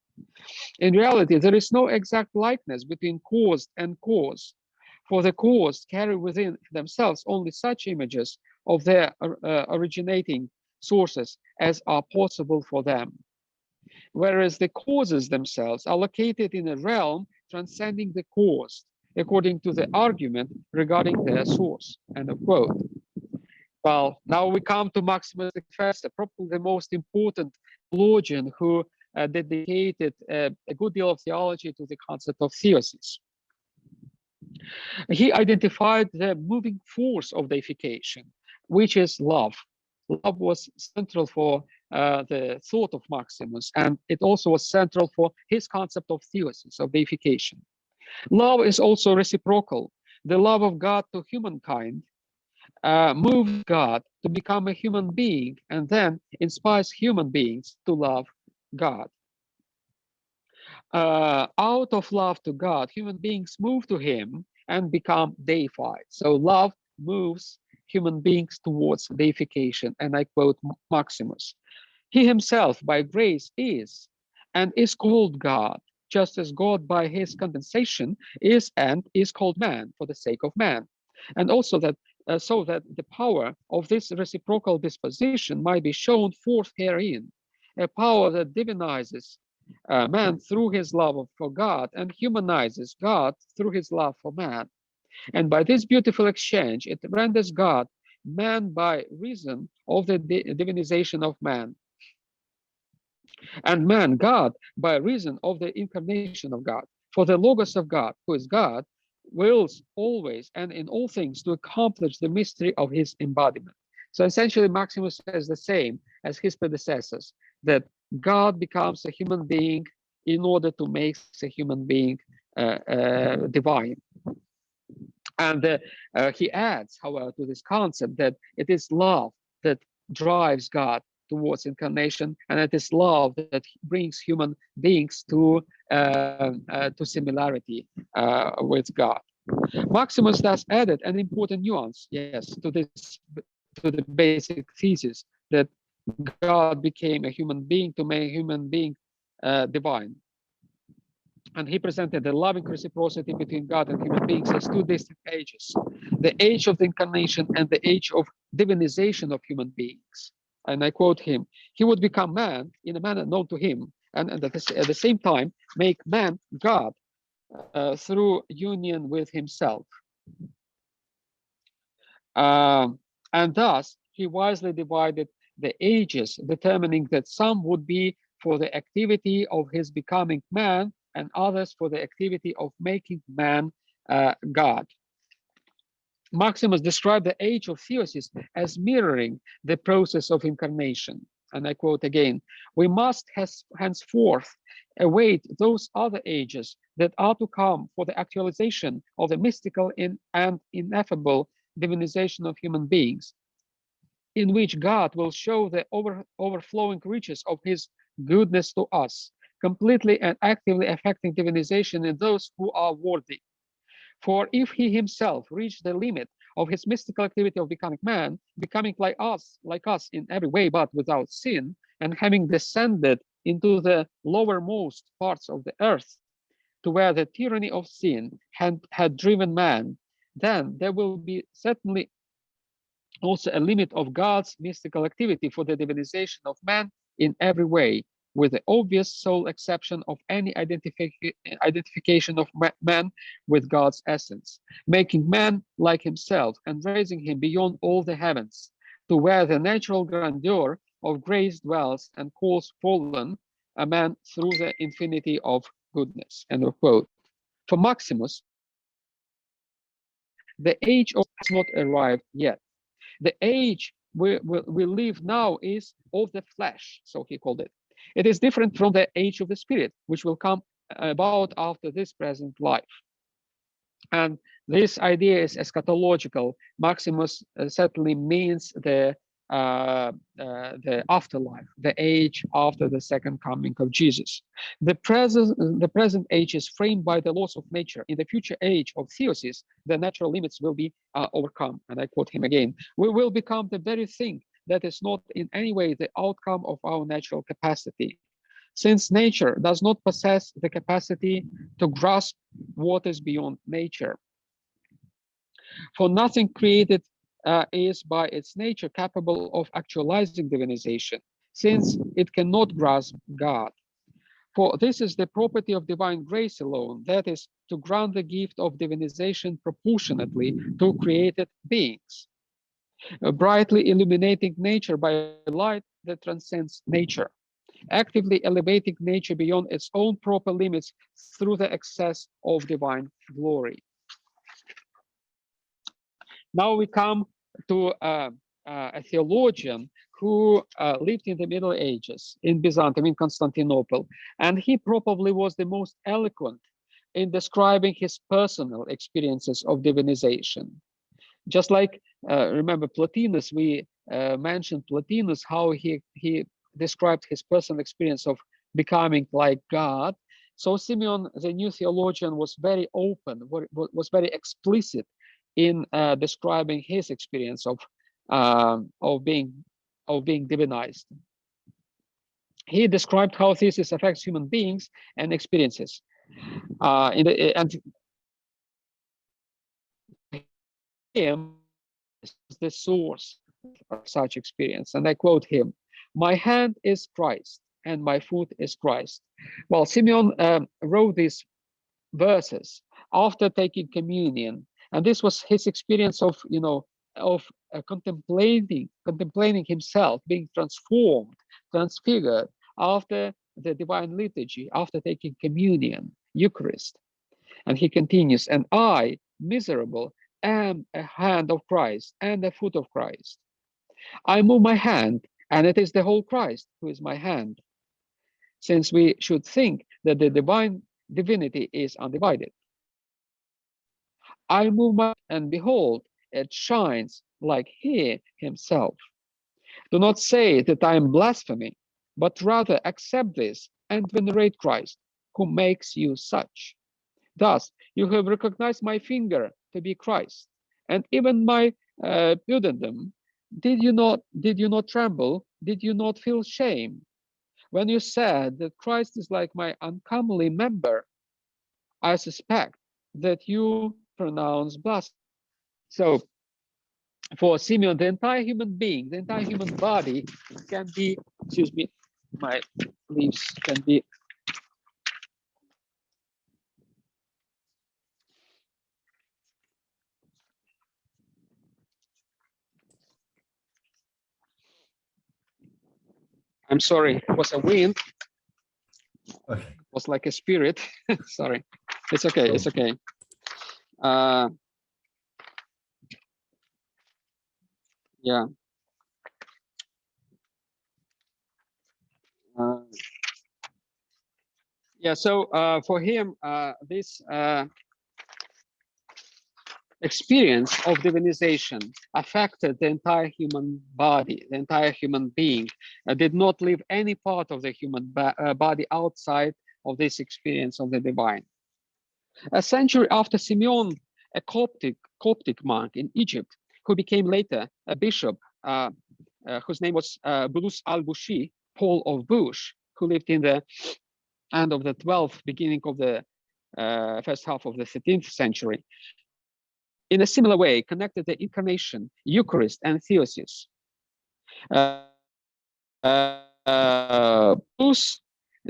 In reality, there is no exact likeness between cause and cause, for the cause carry within themselves only such images of their originating sources as are possible for them, whereas the causes themselves are located in a realm transcending the cause, according to the argument regarding their source." End of quote. Well, now we come to Maximus the First, probably the most important theologian who dedicated a good deal of theology to the concept of theosis. He identified the moving force of deification, which is love. Love was central for the thought of Maximus, and it also was central for his concept of theosis, of deification. Love is also reciprocal. The love of God to humankind moves God to become a human being and then inspires human beings to love God. Out of love to God, human beings move to him and become deified. So love moves human beings towards deification. And I quote Maximus, "He himself by grace is and is called God, just as God by his condensation is and is called man for the sake of man. And also that so that the power of this reciprocal disposition might be shown forth herein, a power that divinizes man through his love for God and humanizes God through his love for man. And by this beautiful exchange, it renders God man by reason of the divinization of man, and man God by reason of the incarnation of God. For the Logos of God, who is God, wills always and in all things to accomplish the mystery of his embodiment." So essentially, Maximus says the same as his predecessors, that God becomes a human being in order to make a human being divine. And he adds, however, to this concept that it is love that drives God towards incarnation, and it is love that brings human beings to similarity with God. Maximus thus added an important nuance, yes, to the basic thesis that God became a human being to make a human being divine. And he presented the loving reciprocity between God and human beings as two distinct ages, the age of the incarnation and the age of divinization of human beings. And I quote him, he would become man in a manner known to him, and at the same time make man God through union with himself. And thus, he wisely divided the ages, determining that some would be for the activity of his becoming man, and others for the activity of making man God. Maximus described the age of theosis as mirroring the process of incarnation. And I quote again, we must henceforth await those other ages that are to come for the actualization of the mystical and ineffable divinization of human beings, in which God will show the overflowing riches of his goodness to us, completely and actively affecting divinization in those who are worthy. For if he himself reached the limit of his mystical activity of becoming man, becoming like us in every way but without sin, and having descended into the lowermost parts of the earth, to where the tyranny of sin had driven man, then there will be certainly also a limit of God's mystical activity for the divinization of man in every way, with the obvious sole exception of any identification of man with God's essence, making man like himself and raising him beyond all the heavens, to where the natural grandeur of grace dwells and calls fallen a man through the infinity of goodness. End of quote. For Maximus, the age of has not arrived yet. The age we live now is of the flesh, so he called it. It is different from the age of the spirit, which will come about after this present life. And this idea is eschatological. Maximus certainly means the afterlife, the age after the second coming of Jesus. The present age is framed by the laws of nature. In the future age of theosis, the natural limits will be overcome. And I quote him again, we will become the very thing that is not in any way the outcome of our natural capacity. Since nature does not possess the capacity to grasp what is beyond nature. For nothing created is by its nature capable of actualizing divinization, since it cannot grasp God. For this is the property of divine grace alone, that is, to grant the gift of divinization proportionately to created beings, brightly illuminating nature by light that transcends nature, actively elevating nature beyond its own proper limits through the excess of divine glory. Now we come to a theologian who lived in the Middle Ages in Byzantium, in Constantinople, and he probably was the most eloquent in describing his personal experiences of divinization. Just like, remember Plotinus, we mentioned Plotinus, how he described his personal experience of becoming like God. So Simeon, the new theologian, was very open, was very explicit in describing his experience of being divinized. He described how thesis affects human beings and experiences. And him is the source of such experience. And I quote him, "My hand is Christ and my foot is Christ." Well, Simeon wrote these verses after taking communion, and this was his experience of, contemplating himself being transformed, transfigured after the divine liturgy, after taking communion, Eucharist. And he continues, "And I, miserable, am a hand of Christ and a foot of Christ. I move my hand, and it is the whole Christ who is my hand, since we should think that the divine divinity is undivided. I move my, and behold, it shines like he himself. Do not say that I am blaspheming, but rather accept this and venerate Christ, who makes you such. Thus, you have recognized my finger to be Christ, and even my pudendum. Did you not tremble? Did you not feel shame when you said that Christ is like my uncomely member? I suspect that you pronounce blasphemy. So, for Simeon, the entire human being, the entire human body can be, excuse me, my leaves can be, I'm sorry, it was a wind, Okay. it was like a spirit. Sorry, it's okay, it's okay. Uh, yeah. Uh, yeah, so for him, this experience of divinization affected the entire human body, the entire human being, did not leave any part of the human body outside of this experience of the divine. A century after Simeon, a Coptic monk in Egypt, who became later a bishop, whose name was Bulus al-Bushi, Paul of Bush, who lived in the end of the 12th, beginning of the first half of the 13th century, in a similar way, connected the incarnation, Eucharist, and theosis. Bruce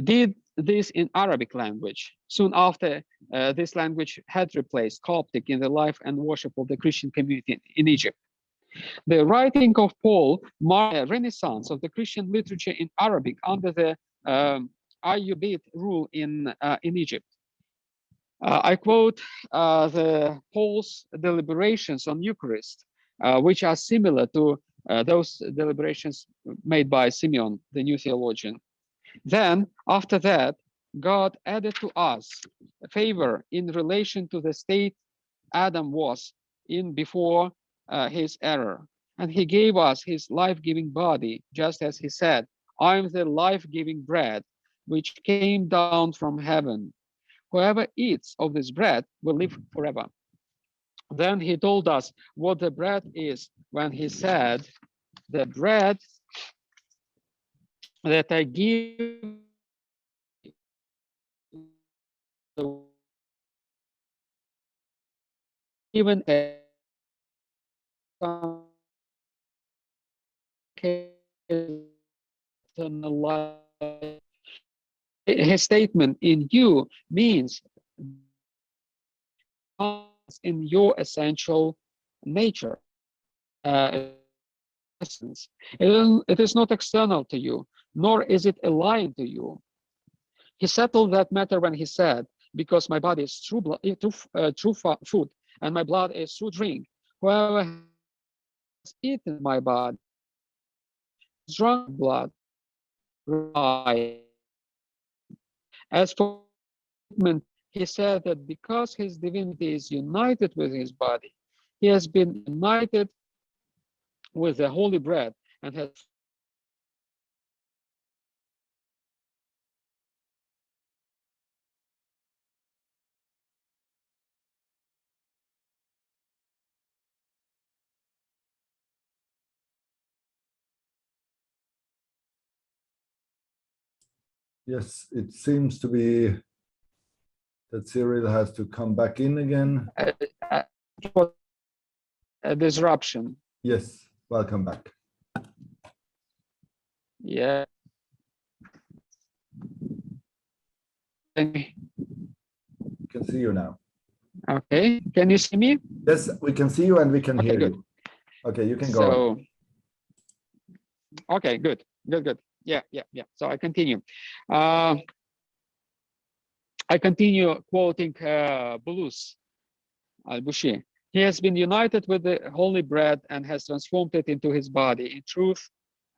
did this in Arabic language. Soon after, this language had replaced Coptic in the life and worship of the Christian community in Egypt. The writing of Paul marked a renaissance of the Christian literature in Arabic under the Ayyubid rule in Egypt. I quote the Paul's deliberations on Eucharist, which are similar to those deliberations made by Simeon, the new theologian. Then, after that, God added to us a favor in relation to the state Adam was in before his error. And he gave us his life-giving body, just as he said, I am the life-giving bread, which came down from heaven. Whoever eats of this bread will live forever. Then he told us what the bread is when he said, the bread that I give even a life. His statement in you means in your essential nature, essence. It is not external to you, nor is it aligned to you. He settled that matter when he said, because my body is true, true food, and my blood is true drink. Whoever has eaten my body, drunk blood, as for he said that because his divinity is united with his body, he has been united with the holy bread and has Yes, it seems to be that Cyril has to come back in again. a disruption. Yes, welcome back. Yeah. We can see you now. Okay, can you see me? Yes, we can see you and we can hear good. you. Okay, you can go on. Okay, good. Yeah. So I continue. I continue quoting Bulus al-Bushi. He has been united with the holy bread and has transformed it into his body in truth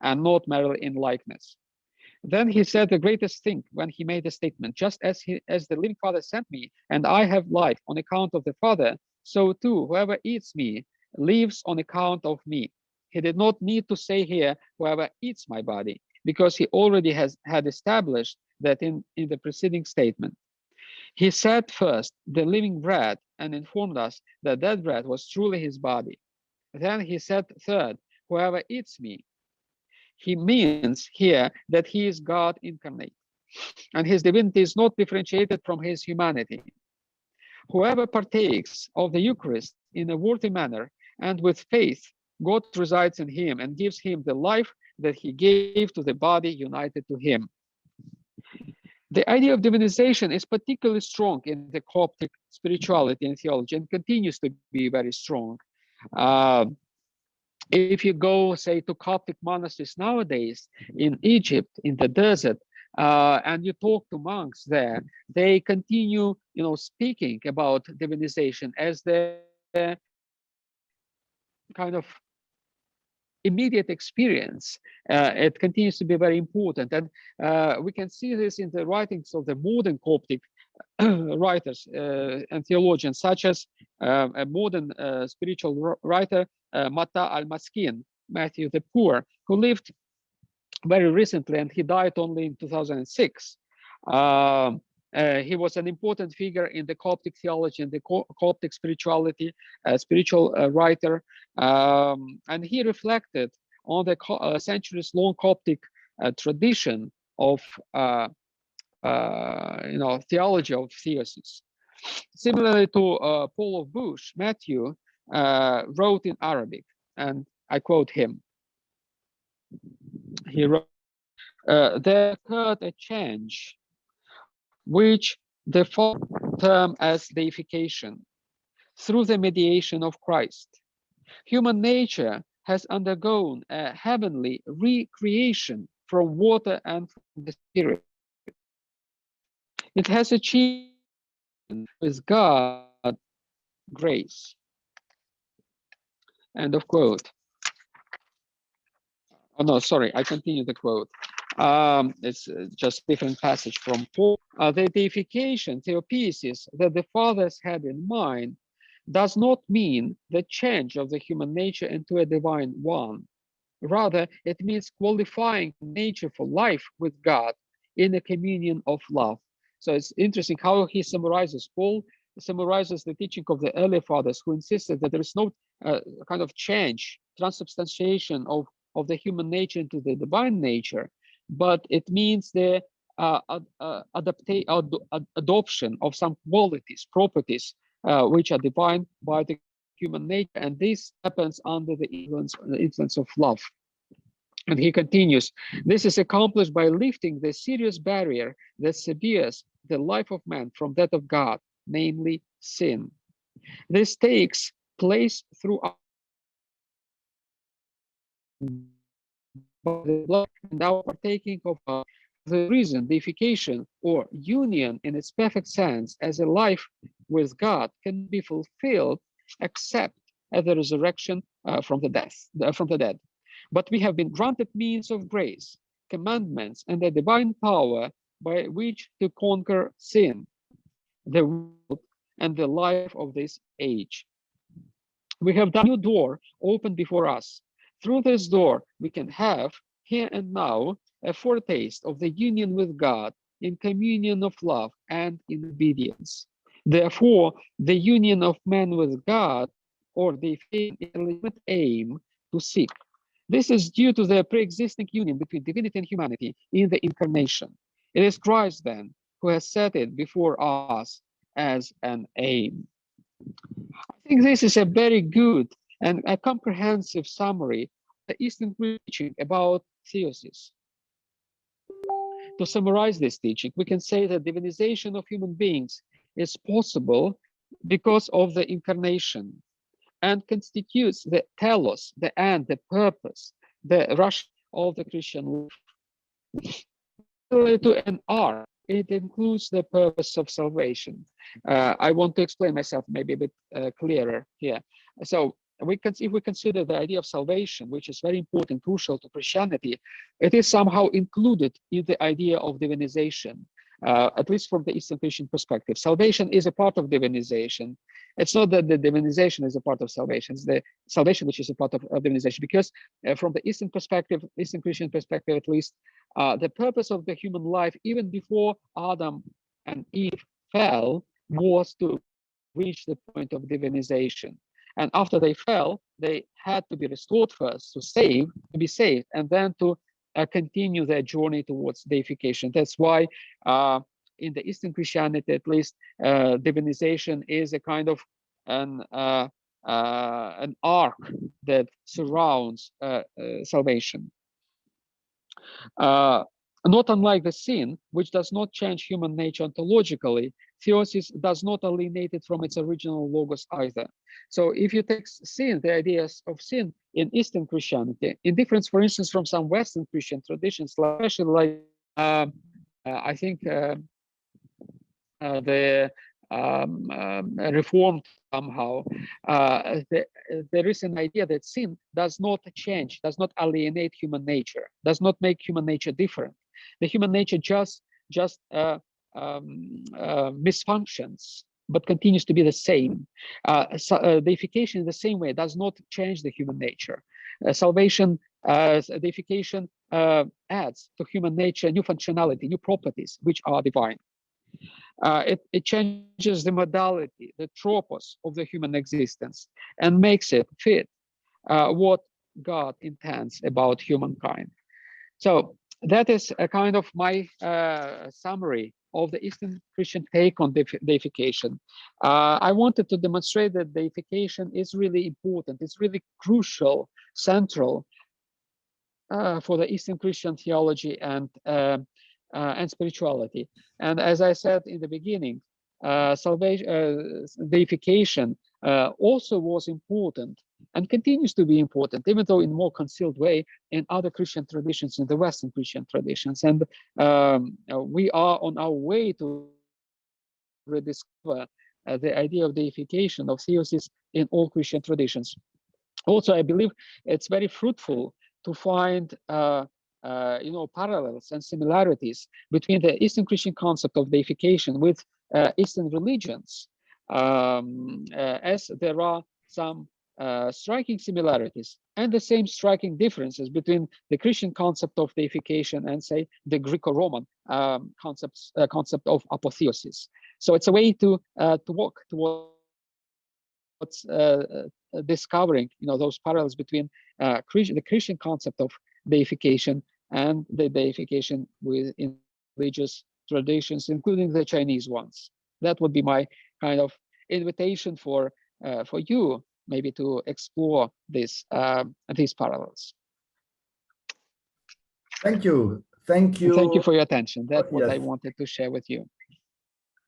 and not merely in likeness. Then he said the greatest thing when he made the statement, just as the living Father sent me, and I have life on account of the Father, so too whoever eats me lives on account of me. He did not need to say here, whoever eats my body, because he already had established that in the preceding statement. He said first, the living bread, and informed us that that bread was truly his body. Then he said third, whoever eats me. He means here that he is God incarnate, and his divinity is not differentiated from his humanity. Whoever partakes of the Eucharist in a worthy manner and with faith, God resides in him and gives him the life that he gave to the body united to him. The idea of divinization is particularly strong in the Coptic spirituality and theology, and continues to be very strong. If you go, say, to Coptic monasteries nowadays in Egypt, in the desert, and you talk to monks there, they continue, speaking about divinization as the kind of immediate experience. It continues to be very important, and we can see this in the writings of the modern Coptic writers and theologians, such as a modern spiritual writer, Matta al-Maskin, Matthew the Poor, who lived very recently, and he died only in 2006. He was an important figure in the Coptic theology and the Coptic spirituality, spiritual writer, and he reflected on the centuries-long Coptic tradition of theology of theosis. Similarly to Paul of Bush, Matthew wrote in Arabic, and I quote him. He wrote, there occurred a change which the Father termed as deification through the mediation of Christ. Human nature has undergone a heavenly recreation from water and from the Spirit. It has achieved with God grace. End of quote. Oh no, sorry, I continue the quote. It's just a different passage from Paul. The deification, theosis, that the fathers had in mind does not mean the change of the human nature into a divine one. Rather, it means qualifying nature for life with God in a communion of love. So it's interesting how he summarizes. Paul summarizes the teaching of the early fathers, who insisted that there is no kind of change, transubstantiation of the human nature into the divine nature, but it means the adoption of some qualities, properties, which are divine by the human nature, and this happens under the influence of love. And he continues, this is accomplished by lifting the serious barrier that severes the life of man from that of God, namely sin. This takes place through the blood and our partaking of the reason, deification, or union in its perfect sense as a life with God can be fulfilled except at the resurrection from the dead. But we have been granted means of grace, commandments, and the divine power by which to conquer sin, the world, and the life of this age. We have the new door open before us. Through this door, we can have here and now a foretaste of the union with God in communion of love and in obedience. Therefore, the union of man with God, or the legitimate aim to seek. This is due to the pre-existing union between divinity and humanity in the incarnation. It is Christ, then, who has set it before us as an aim. I think this is a very good and a comprehensive summary of the Eastern teaching about theosis. To summarize this teaching, we can say that divinization of human beings is possible because of the incarnation, and constitutes the telos, the end, the purpose, the rush of the Christian life. To an R, it includes the purpose of salvation. I want to explain myself maybe a bit clearer here. So if we consider the idea of salvation, which is very important, crucial to Christianity, it is somehow included in the idea of divinization, at least from the Eastern Christian perspective. Salvation is a part of divinization. It's not that the divinization is a part of salvation; it's the salvation which is a part of divinization. Because from the Eastern perspective, Eastern Christian perspective at least, the purpose of the human life, even before Adam and Eve fell, was to reach the point of divinization. And after they fell, they had to be restored first to be saved, and then to continue their journey towards deification. That's why in the Eastern Christianity, at least, divinization is a kind of an arc that surrounds salvation. Not unlike the sin, which does not change human nature ontologically, theosis does not alienate it from its original logos either. So if you take sin, the ideas of sin in Eastern Christianity, in difference, for instance, from some Western Christian traditions, especially like I think the Reformed somehow, there is an idea that sin does not change, does not alienate human nature, does not make human nature different. The human nature just misfunctions, but continues to be the same. Deification in the same way does not change the human nature. Salvation, deification adds to human nature new functionality, new properties, which are divine. It changes the modality, the tropos of the human existence, and makes it fit what God intends about humankind. So that is a kind of my summary of the Eastern Christian take on deification. I wanted to demonstrate that deification is really important. It's really crucial, central for the Eastern Christian theology and spirituality. And as I said in the beginning, deification also was important and continues to be important, even though in a more concealed way in other Christian traditions, in the Western Christian traditions. And we are on our way to rediscover the idea of deification, of theosis in all Christian traditions. Also, I believe it's very fruitful to find parallels and similarities between the Eastern Christian concept of deification with Eastern religions, as there are some striking similarities and the same striking differences between the Christian concept of deification and, say, the Greco-Roman concept of apotheosis. So it's a way to walk towards discovering, those parallels between the Christian concept of deification and the deification within religious traditions, including the Chinese ones. That would be my kind of invitation for you, maybe, to explore these parallels. Thank you. Thank you. Thank you for your attention. That's what Yes. I wanted to share with you.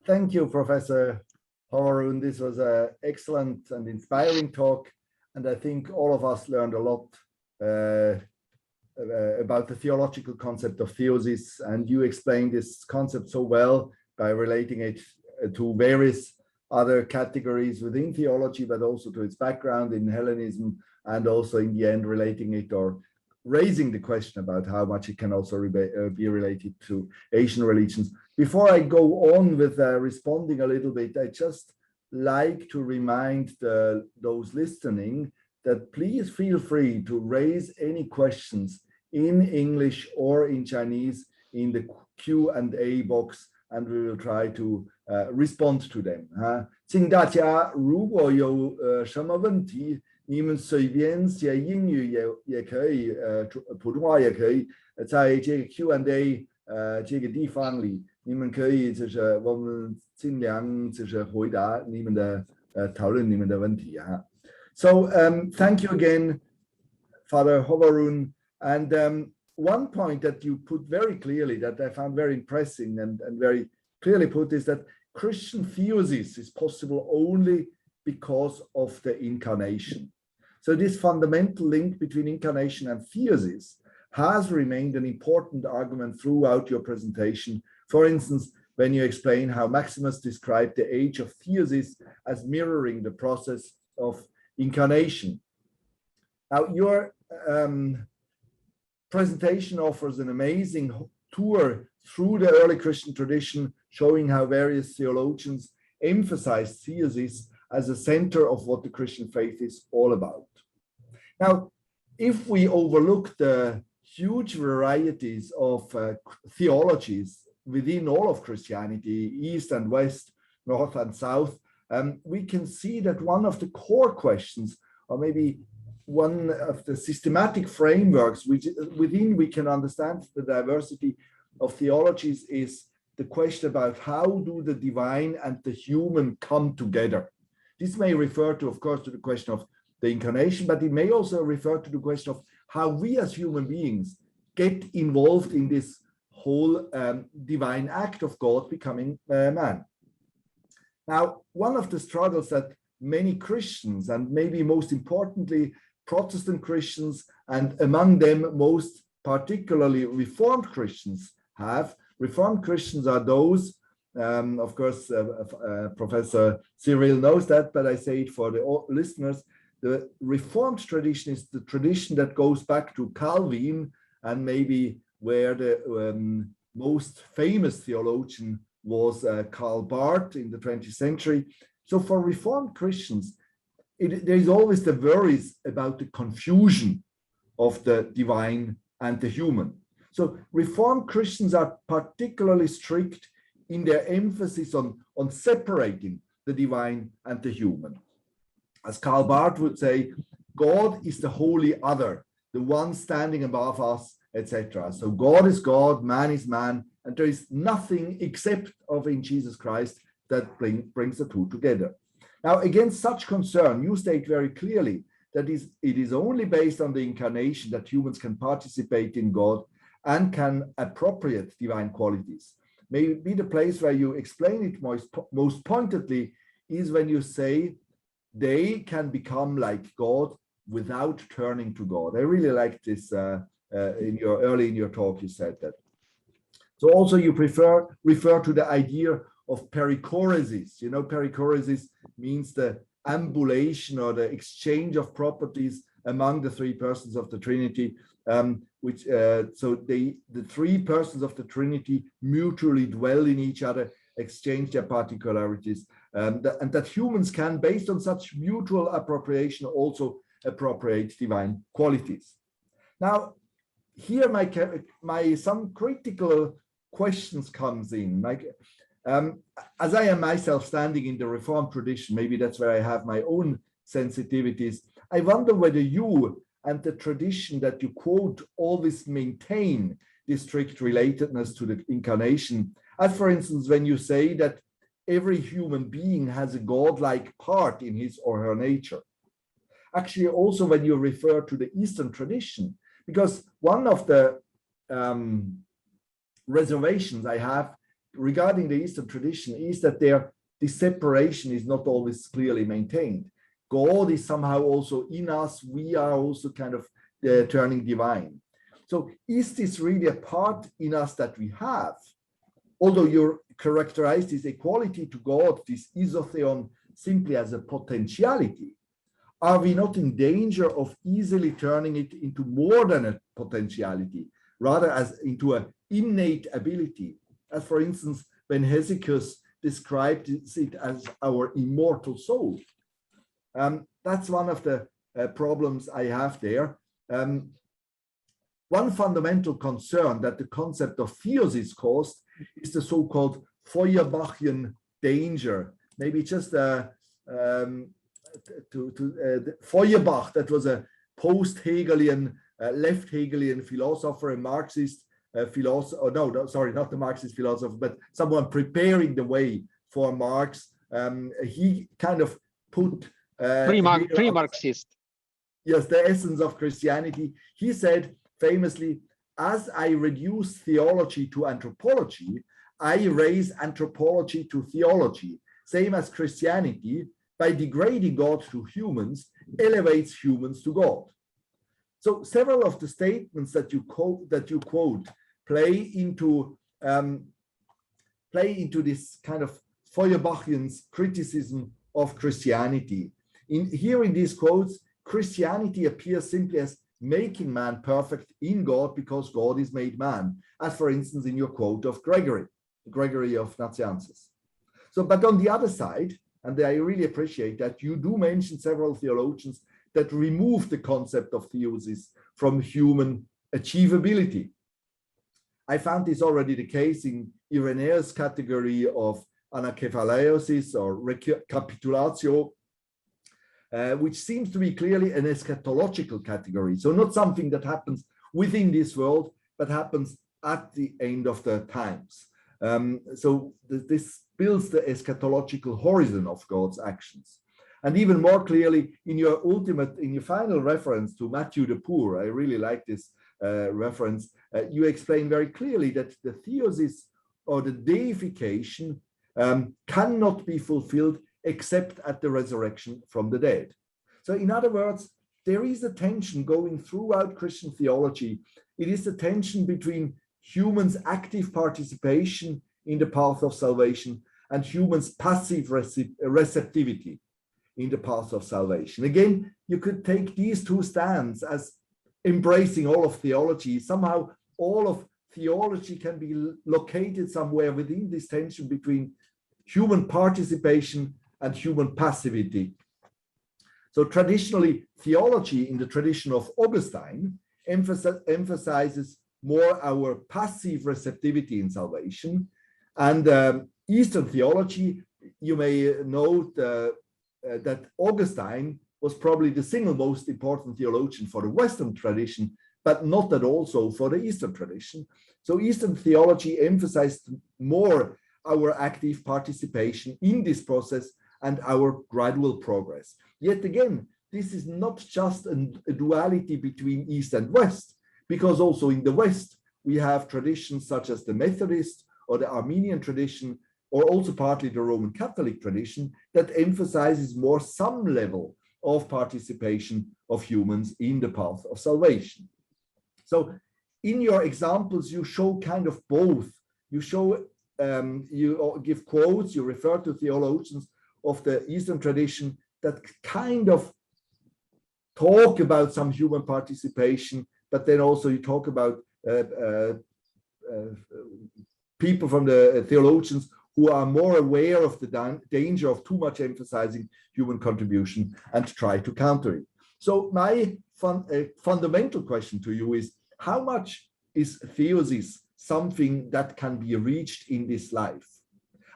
Thank you, Professor Hoverun. This was an excellent and inspiring talk, and I think all of us learned a lot about the theological concept of theosis, and you explained this concept so well by relating it to various other categories within theology, but also to its background in Hellenism, and also in the end relating it or raising the question about how much it can also be related to Asian religions. Before I go on with responding a little bit, I just like to remind those listening that please feel free to raise any questions in English or in Chinese in the Q&A box, and we will try to respond to them. 请大家如果有什么问题，你们随便写英语也可以，普通话也可以，在这个 Q&A 这个地方里，你们可以就是我们尽量就是回答你们的讨论你们的问题哈。So thank you again, Father Hoverun. And one point that you put very clearly that I found very impressive and very clearly put is that Christian theosis is possible only because of the incarnation. So this fundamental link between incarnation and theosis has remained an important argument throughout your presentation. For instance, when you explain how Maximus described the age of theosis as mirroring the process of incarnation. Now, your presentation offers an amazing tour through the early Christian tradition, showing how various theologians emphasized theosis as a center of what the Christian faith is all about. Now, if we overlook the huge varieties of theologies within all of Christianity, East and West, North and South, we can see that one of the core questions, or maybe one of the systematic frameworks which within we can understand the diversity of theologies, is the question about how do the divine and the human come together. This may refer to, of course, to the question of the incarnation, but it may also refer to the question of how we as human beings get involved in this whole divine act of God becoming man. Now, one of the struggles that many Christians, and maybe most importantly Protestant Christians, and among them most particularly Reformed Christians have. Reformed Christians are those, of course, Professor Cyril knows that, but I say it for the listeners. The Reformed tradition is the tradition that goes back to Calvin, and maybe where the most famous theologian was Karl Barth in the 20th century. So for Reformed Christians, there is always the worries about the confusion of the divine and the human. So Reformed Christians are particularly strict in their emphasis on separating the divine and the human. As Karl Barth would say, God is the holy other, the one standing above us, etc. So God is God, man is man, and there is nothing except of in Jesus Christ that brings the two together. Now, against such concern, you state very clearly that it is only based on the incarnation that humans can participate in God and can appropriate divine qualities. Maybe the place where you explain it most pointedly is when you say they can become like God without turning to God. I really like this early in your talk, you said that. So also you refer to the idea of perichoresis. You know, perichoresis means the ambulation or the exchange of properties among the three persons of the Trinity, so the three persons of the Trinity mutually dwell in each other, exchange their particularities, and that humans can, based on such mutual appropriation, also appropriate divine qualities. Now, here my some critical questions comes in. Like, as I am myself standing in the Reformed tradition, maybe that's where I have my own sensitivities. I wonder whether you and the tradition that you quote always maintain this strict relatedness to the incarnation. As for instance, when you say that every human being has a godlike part in his or her nature. Actually, also when you refer to the Eastern tradition, because one of the reservations I have regarding the Eastern tradition is that this separation is not always clearly maintained. God is somehow also in us. We are also kind of turning divine. So is this really a part in us that we have? Although you characterize this equality to God, this isotheon, simply as a potentiality, are we not in danger of easily turning it into more than a potentiality, rather as into an innate ability? As for instance, when Hesychus described it as our immortal soul. That's one of the problems I have there. One fundamental concern that the concept of theosis caused is the so-called Feuerbachian danger. Maybe just Feuerbach, that was a post-Hegelian, left-Hegelian philosopher, a Marxist philosopher, not the Marxist philosopher, but someone preparing the way for Marx. He kind of put pre-Marxist. Yes, the essence of Christianity. He said famously, as I reduce theology to anthropology, I raise anthropology to theology. Same as Christianity, by degrading God to humans, elevates humans to God. So several of the statements that you quote play into this kind of Feuerbachian's criticism of Christianity. In hearing these quotes, Christianity appears simply as making man perfect in God because God is made man, as for instance in your quote of Gregory of Nazianzus. So, but on the other side, and I really appreciate that you do mention several theologians that remove the concept of theosis from human achievability. I found this already the case in Irenaeus' category of anakephalaiosis or recapitulatio, which seems to be clearly an eschatological category. So not something that happens within this world, but happens at the end of the times. So this builds the eschatological horizon of God's actions. And even more clearly, in your final reference to Matthew the Poor, I really like this reference, you explain very clearly that the theosis or the deification cannot be fulfilled except at the resurrection from the dead. So in other words, there is a tension going throughout Christian theology. It is the tension between humans' active participation in the path of salvation and humans' passive receptivity in the path of salvation. Again, you could take these two stands as embracing all of theology. Somehow all of theology can be located somewhere within this tension between human participation and human passivity. So traditionally, theology in the tradition of Augustine emphasizes more our passive receptivity in salvation. And Eastern theology, you may note that Augustine was probably the single most important theologian for the Western tradition, but not at all so for the Eastern tradition. So Eastern theology emphasized more our active participation in this process and our gradual progress. Yet again, this is not just a duality between East and West, because also in the West, we have traditions such as the Methodist or the Armenian tradition, or also partly the Roman Catholic tradition that emphasizes more some level of participation of humans in the path of salvation. So in your examples, you show kind of both. You show, you give quotes, you refer to theologians of the Eastern tradition that kind of talk about some human participation, but then also you talk about people from the theologians who are more aware of the danger of too much emphasizing human contribution and try to counter it. So my fundamental question to you is, how much is theosis something that can be reached in this life?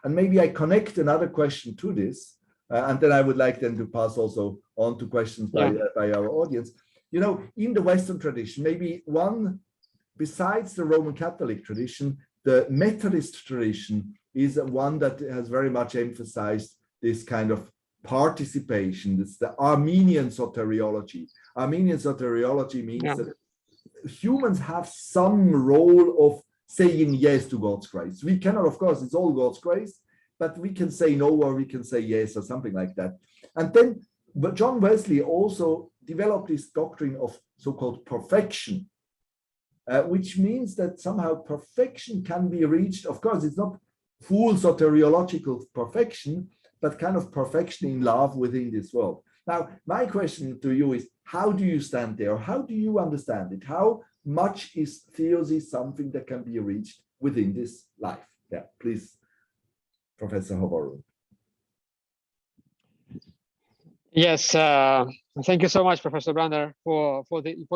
And maybe I connect another question to this, and then I would like then to pass also on to questions by our audience. You know, in the Western tradition, maybe one, besides the Roman Catholic tradition, the Methodist tradition is one that has very much emphasized this kind of participation. It's the Armenian soteriology. Armenian soteriology means that humans have some role of saying yes to God's grace. We cannot, of course, it's all God's grace, but we can say no or we can say yes or something like that. And then, but John Wesley also developed this doctrine of so-called perfection, which means that somehow perfection can be reached. Of course, it's not full soteriological perfection, but kind of perfection in love within this world. Now, my question to you is, how do you stand there? How do you understand it? How much is theosis something that can be reached within this life? Yeah, please, Professor Hovorun. Yes, thank you so much, Professor Brander, for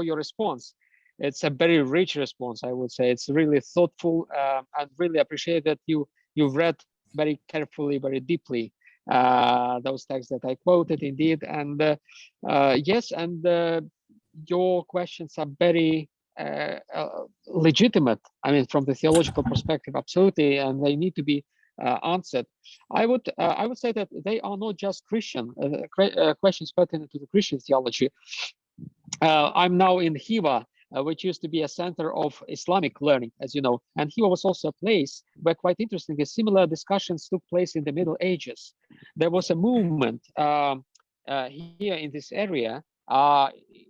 your response. It's a very rich response, I would say. It's really thoughtful. I really appreciate that you've read very carefully, very deeply those texts that I quoted, indeed. And yes, and your questions are very legitimate. I mean, from the theological perspective, absolutely, and they need to be answered. I would say that they are not just Christian questions pertinent to the Christian theology. I'm now in Hiva, which used to be a center of Islamic learning, as you know, and Hiva was also a place where, quite interestingly, similar discussions took place in the Middle Ages. There was a movement here in this area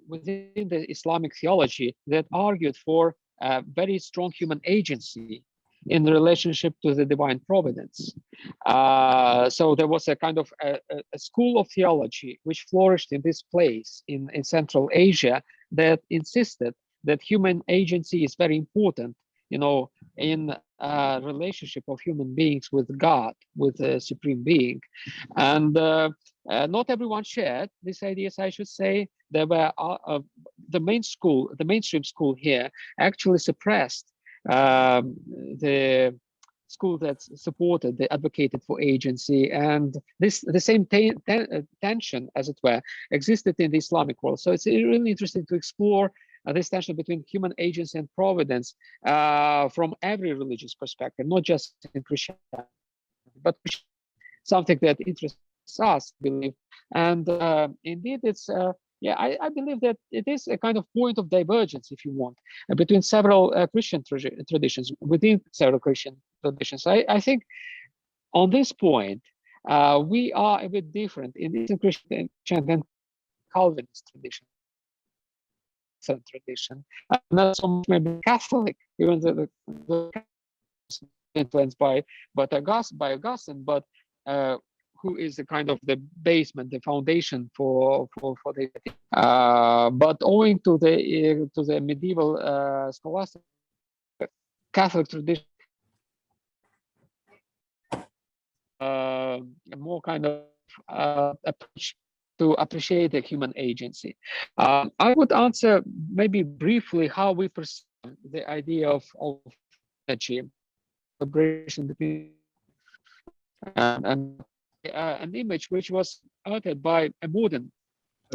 within the Islamic theology that argued for very strong human agency in relationship to the divine providence. So there was a kind of a school of theology which flourished in this place in Central Asia that insisted that human agency is very important in a relationship of human beings with God, with the supreme being. And not everyone shared these ideas, I should say. There were the mainstream school here actually suppressed the school that supported, they advocated for agency, and the same tension, as it were, existed in the Islamic world. So it's really interesting to explore this tension between human agency and providence from every religious perspective, not just in Christianity, but something that interests us, I believe. And indeed, it's yeah, I believe that it is a kind of point of divergence, if you want, between several Christian traditions, within several Christian traditions. I think on this point, we are a bit different in Eastern Christian than Calvinist tradition. Not so much maybe Catholic, even the influenced by Augustine, but who is the kind of the basement, the foundation for the. But owing to the medieval scholastic Catholic tradition, a more kind of approach to appreciate the human agency. I would answer maybe briefly how we perceive the idea of energy, vibration between and an image which was uttered by a modern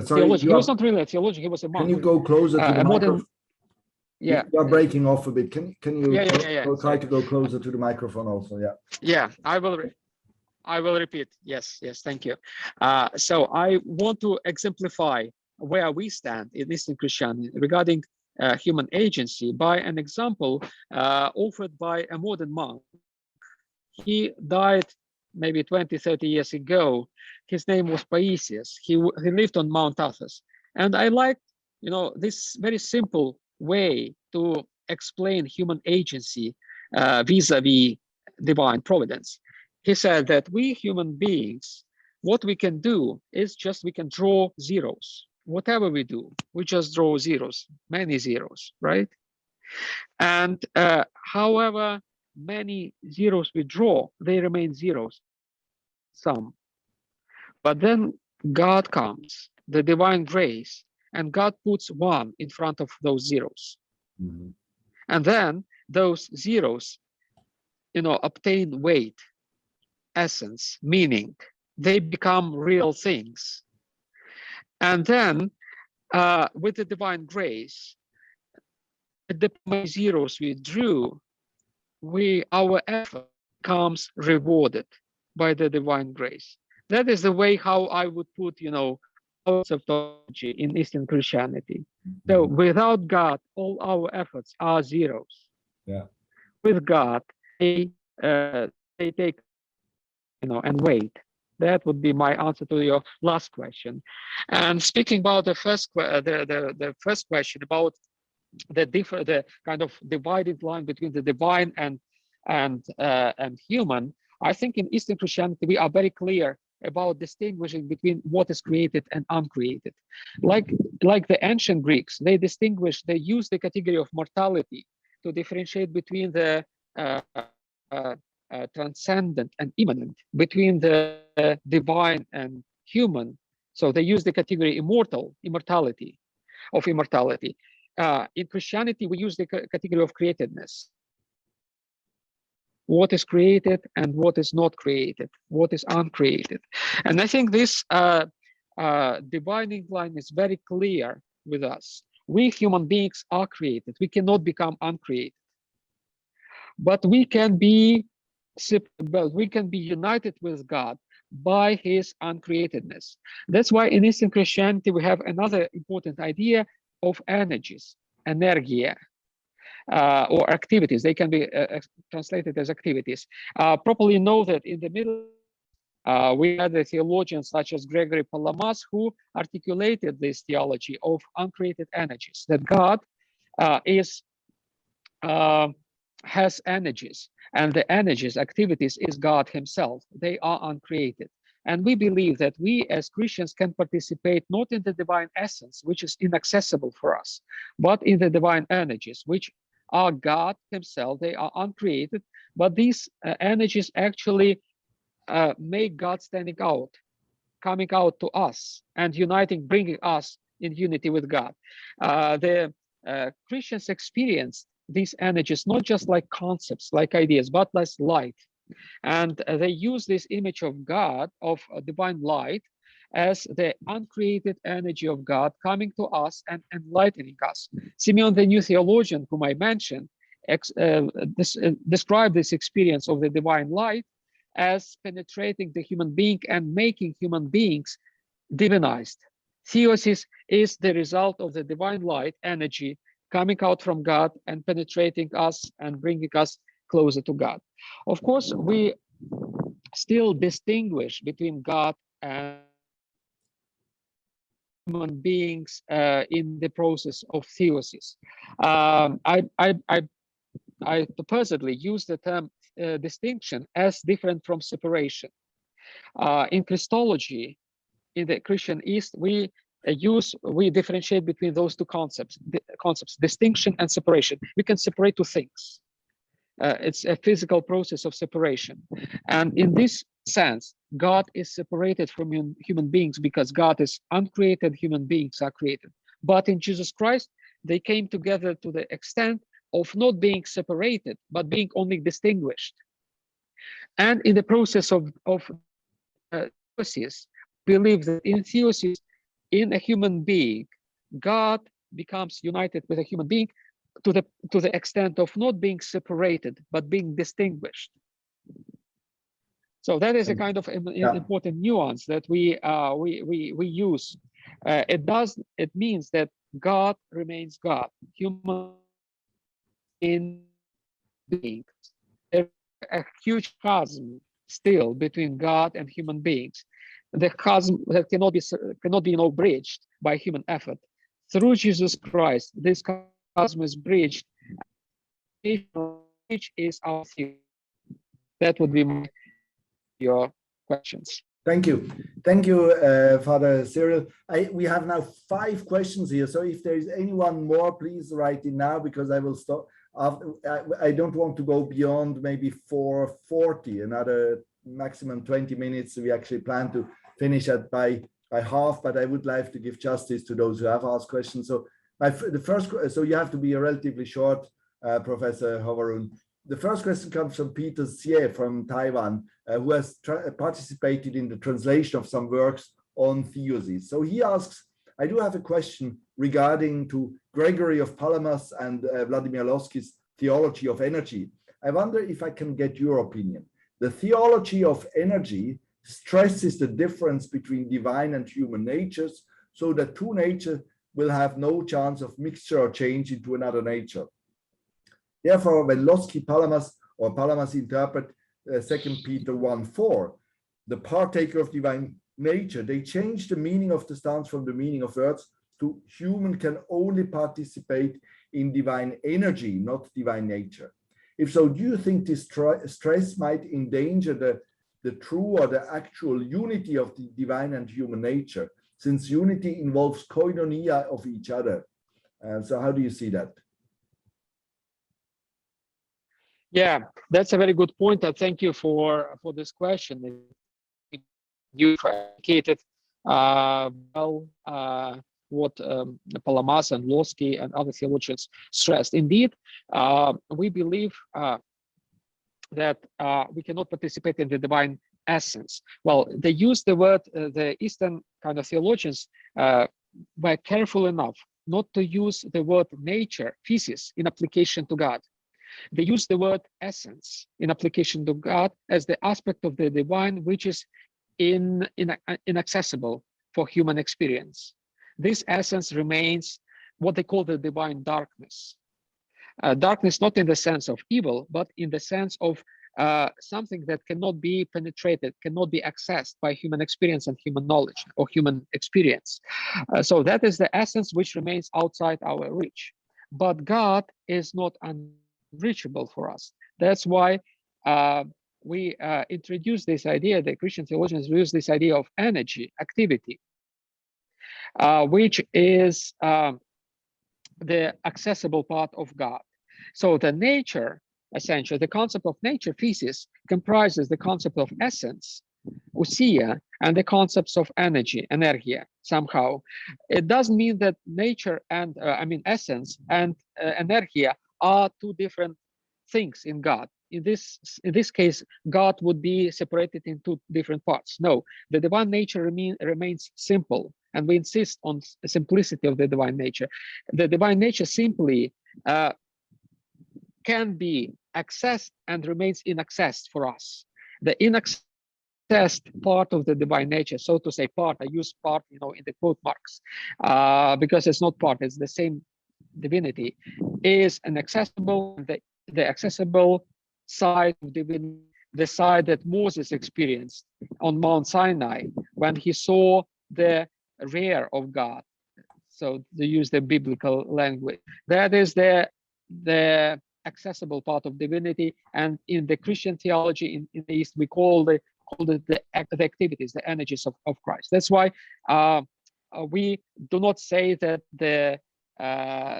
theologian. He was not really a theologian; he was a monk. Can you go closer to the microphone? Yeah, you are breaking off a bit. Can you try to go closer Sorry. to the microphone also? Yeah. Yeah, I will repeat. Yes, thank you. So I want to exemplify where we stand in Eastern Christianity regarding human agency by an example offered by a modern monk. He died maybe 20, 30 years ago. His name was Paisius. He lived on Mount Athos. And I liked, this very simple way to explain human agency vis-a-vis divine providence. He said that we human beings, what we can do is we can draw zeros. Whatever we do, we just draw zeros, many zeros, right? And however many zeros we draw, they remain zeros, some. But then God comes, the divine grace, and God puts one in front of those zeros. Mm-hmm. And then those zeros, obtain weight, essence, meaning. They become real things. And then with the divine grace, the many zeros we drew, our effort becomes rewarded by the divine grace. That is the way how I would put, conceptology in Eastern Christianity. So without God, all our efforts are zeros. Yeah. With God, they take, and wait. That would be my answer to your last question. And speaking about the first question about the kind of divided line between the divine and human, I think in Eastern Christianity we are very clear about distinguishing between what is created and uncreated. Like the ancient Greeks, they use the category of mortality to differentiate between the transcendent and immanent, between the divine and human. So they use the category immortality. In Christianity, we use the category of createdness. What is created and what is not created, what is uncreated. And I think this dividing line is very clear with us. We human beings are created. We cannot become uncreated. But we can be united with God by his uncreatedness. That's why in Eastern Christianity, we have another important idea of energies, energia, or activities. They can be translated as activities. Properly know that in the Middle we had the theologians such as Gregory Palamas who articulated this theology of uncreated energies, that God has energies, and the energies, activities, is God himself. They are uncreated. And we believe that we as Christians can participate not in the divine essence, which is inaccessible for us, but in the divine energies, which are God himself. They are uncreated, but these energies actually make God standing out, coming out to us and uniting, bringing us in unity with God. The Christians experience these energies not just like concepts, like ideas, but as light. And they use this image of God, of divine light, as the uncreated energy of God coming to us and enlightening us. Simeon, the new theologian, whom I mentioned, described this experience of the divine light as penetrating the human being and making human beings divinized. Theosis is the result of the divine light energy coming out from God and penetrating us and bringing us closer to God. Of course, we still distinguish between God and human beings in the process of theosis. I supposedly use the term distinction as different from separation. In Christology, in the Christian East, we differentiate between those two concepts, distinction and separation. We can separate two things. It's a physical process of separation. And in this sense, God is separated from human beings because God is uncreated, human beings are created. But in Jesus Christ, they came together to the extent of not being separated, but being only distinguished. And in the process of theosis, believe that in theosis, in a human being, God becomes united with a human being to the extent of not being separated, but being distinguished. So that is a kind of important nuance that we use. It means that God remains God, human in beings. There's a huge chasm still between God and human beings. The chasm that cannot be bridged by human effort. Through Jesus Christ, this chasm is bridged, which is our theory. That would be your questions. Thank you, Father Cyril. We have now 5 questions here, so if there is anyone more, please write in now, because I will stop. I don't want to go beyond maybe 4:40, another maximum 20 minutes. We actually plan to finish at by half, but I would like to give justice to those who have asked questions. So so you have to be relatively short, Professor Hovarun. The first question comes from Peter Xie from Taiwan, who has participated in the translation of some works on theosis. So he asks, I do have a question regarding to Gregory of Palamas and Vladimir Lossky's theology of energy. I wonder if I can get your opinion. The theology of energy stresses the difference between divine and human natures, so that two natures will have no chance of mixture or change into another nature. Therefore, when Lossky Palamas interpret 2 Peter 1:4, the partaker of divine nature, they change the meaning of the stance from the meaning of words to human can only participate in divine energy, not divine nature. If so, do you think this stress might endanger the true or the actual unity of the divine and human nature, since unity involves koinonia of each other? So how do you see that? Yeah, that's a very good point. Thank you for this question. You indicated what Palamas and Lossky and other theologians stressed. Indeed, we believe that we cannot participate in the divine essence. Well, they use the word, the Eastern kind of theologians were careful enough not to use the word nature, thesis, in application to God. They use the word essence in application to God as the aspect of the divine which is inaccessible for human experience. This essence remains what they call the divine darkness. Darkness not in the sense of evil, but in the sense of something that cannot be penetrated, cannot be accessed by human experience and human knowledge or human experience. So that is the essence which remains outside our reach. But God is not unreachable for us. That's why we introduce this idea, the Christian theologians use this idea of energy, activity, which is the accessible part of God. So the nature, essentially, the concept of nature, thesis, comprises the concept of essence, ousia, and the concepts of energy, energia, somehow. It doesn't mean that nature and, essence and energia are two different things in God. In this case, God would be separated in two different parts. No, the divine nature remains simple, and we insist on the simplicity of the divine nature. The divine nature simply can be accessed and remains inaccessed for us. The inaccessed part of the divine nature, so to say, part, I use part, in the quote marks, because it's not part, it's the same divinity, is inaccessible. The accessible side of divinity, the side that Moses experienced on Mount Sinai when he saw the rear of God. So to use the biblical language, that is the accessible part of divinity. And in the Christian theology in the East, we call it the activities, the energies of Christ. That's why we do not say that the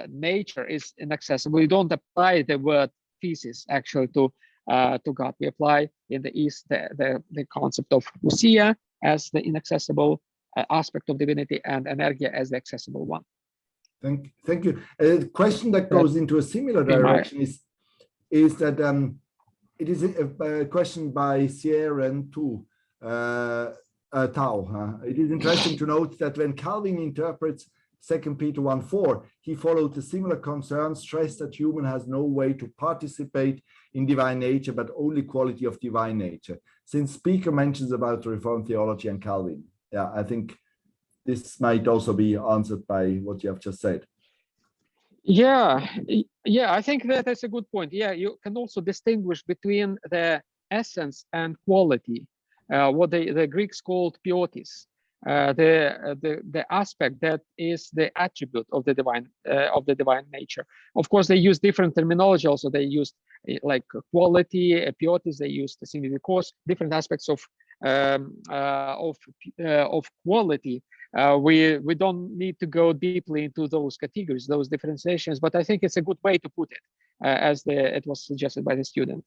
nature is inaccessible. We don't apply the word thesis actually to God. We apply in the East the concept of ousia as the inaccessible aspect of divinity and energia as the accessible one. Thank you. A question that goes into a similar direction is that it is a question by Sierren too. Tao. It is interesting to note that when Calvin interprets 2 Peter 1:4, he followed a similar concern, stressed that human has no way to participate in divine nature, but only quality of divine nature. Since speaker mentions about Reformed theology and Calvin, yeah, I think this might also be answered by what you have just said. Yeah, I think that's a good point. Yeah, you can also distinguish between the essence and quality, what the Greeks called theosis, the aspect that is the attribute of the divine nature. Of course, they use different terminology. Also, they used like quality, theosis. They used simply because different aspects of quality. We don't need to go deeply into those categories, those differentiations, but I think it's a good way to put it, as it was suggested by the student.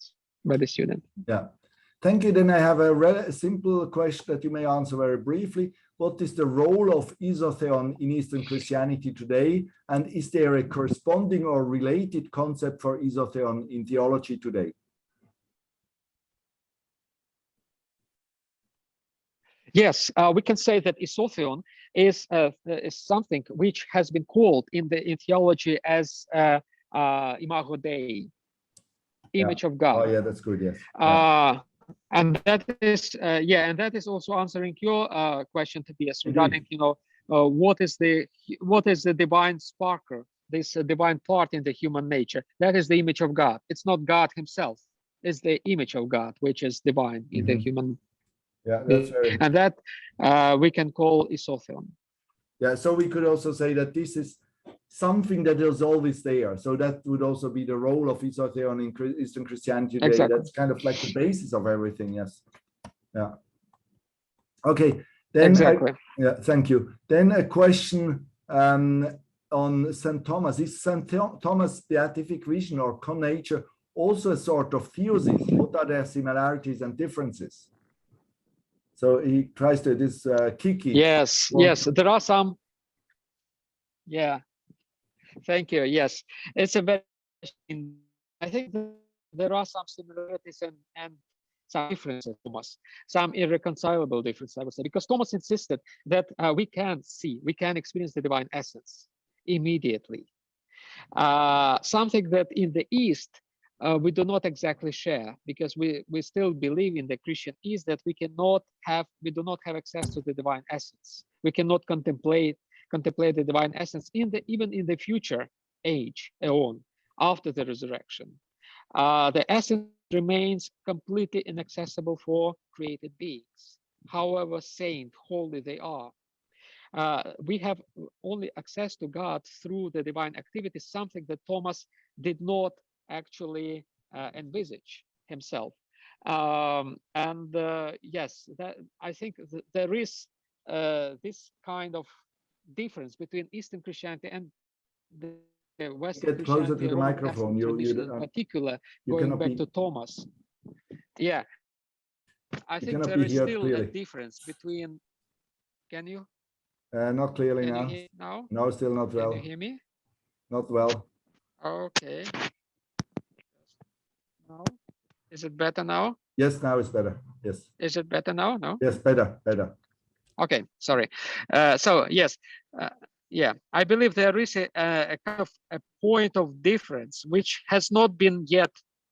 Yeah, thank you. Then I have a simple question that you may answer very briefly. What is the role of isotheon in Eastern Christianity today, and is there a corresponding or related concept for isotheon in theology today? Yes, we can say that isotheon is something which has been called in theology as imago Dei, image of God. Oh, yeah, that's good. Yes. And that is also answering your question, Tobias, regarding what is the divine sparker, this divine part in the human nature. That is the image of God. It's not God Himself. It's the image of God, which is divine in the human. Yeah, that's very. And that we can call isotheon. Yeah, so we could also say that this is something that is always there. So that would also be the role of isotheon in Eastern Christianity today. Exactly. That's kind of like the basis of everything. Yes. Yeah. Okay. Then exactly. Thank you. Then a question on St. Thomas. Is St. Thomas' beatific vision or connature also a sort of theosis? What are their similarities and differences? So he tries to Kiki. Yes, there are some. Yeah, thank you. Yes, it's a very. I think there are some similarities and some differences, Thomas, some irreconcilable differences, I would say, because Thomas insisted that we can experience the divine essence immediately. Something that in the East we do not exactly share, because we still believe in the Christian East that we do not have access to the divine essence. We cannot contemplate the divine essence even in the future age, aeon, after the resurrection. The essence remains completely inaccessible for created beings, however saint, holy they are. We have only access to God through the divine activity, something that Thomas did not actually envisage himself. Yes, that I think there is this kind of difference between Eastern Christianity and the Western Get closer Christianity, to the Roman microphone. Catholic tradition in particular, you going cannot back be, to Thomas. Yeah, I you think cannot there be is heard still a clearly. difference between. Can you? Not clearly Can you now. hear now? No, still not Can well. you hear me? Not well. Okay. Now, is it better now? Yes, now it's better. Yes. Is it better now? No. Yes, better, better. Okay, sorry. So yes, yeah, I believe there is a kind of a point of difference which has not been yet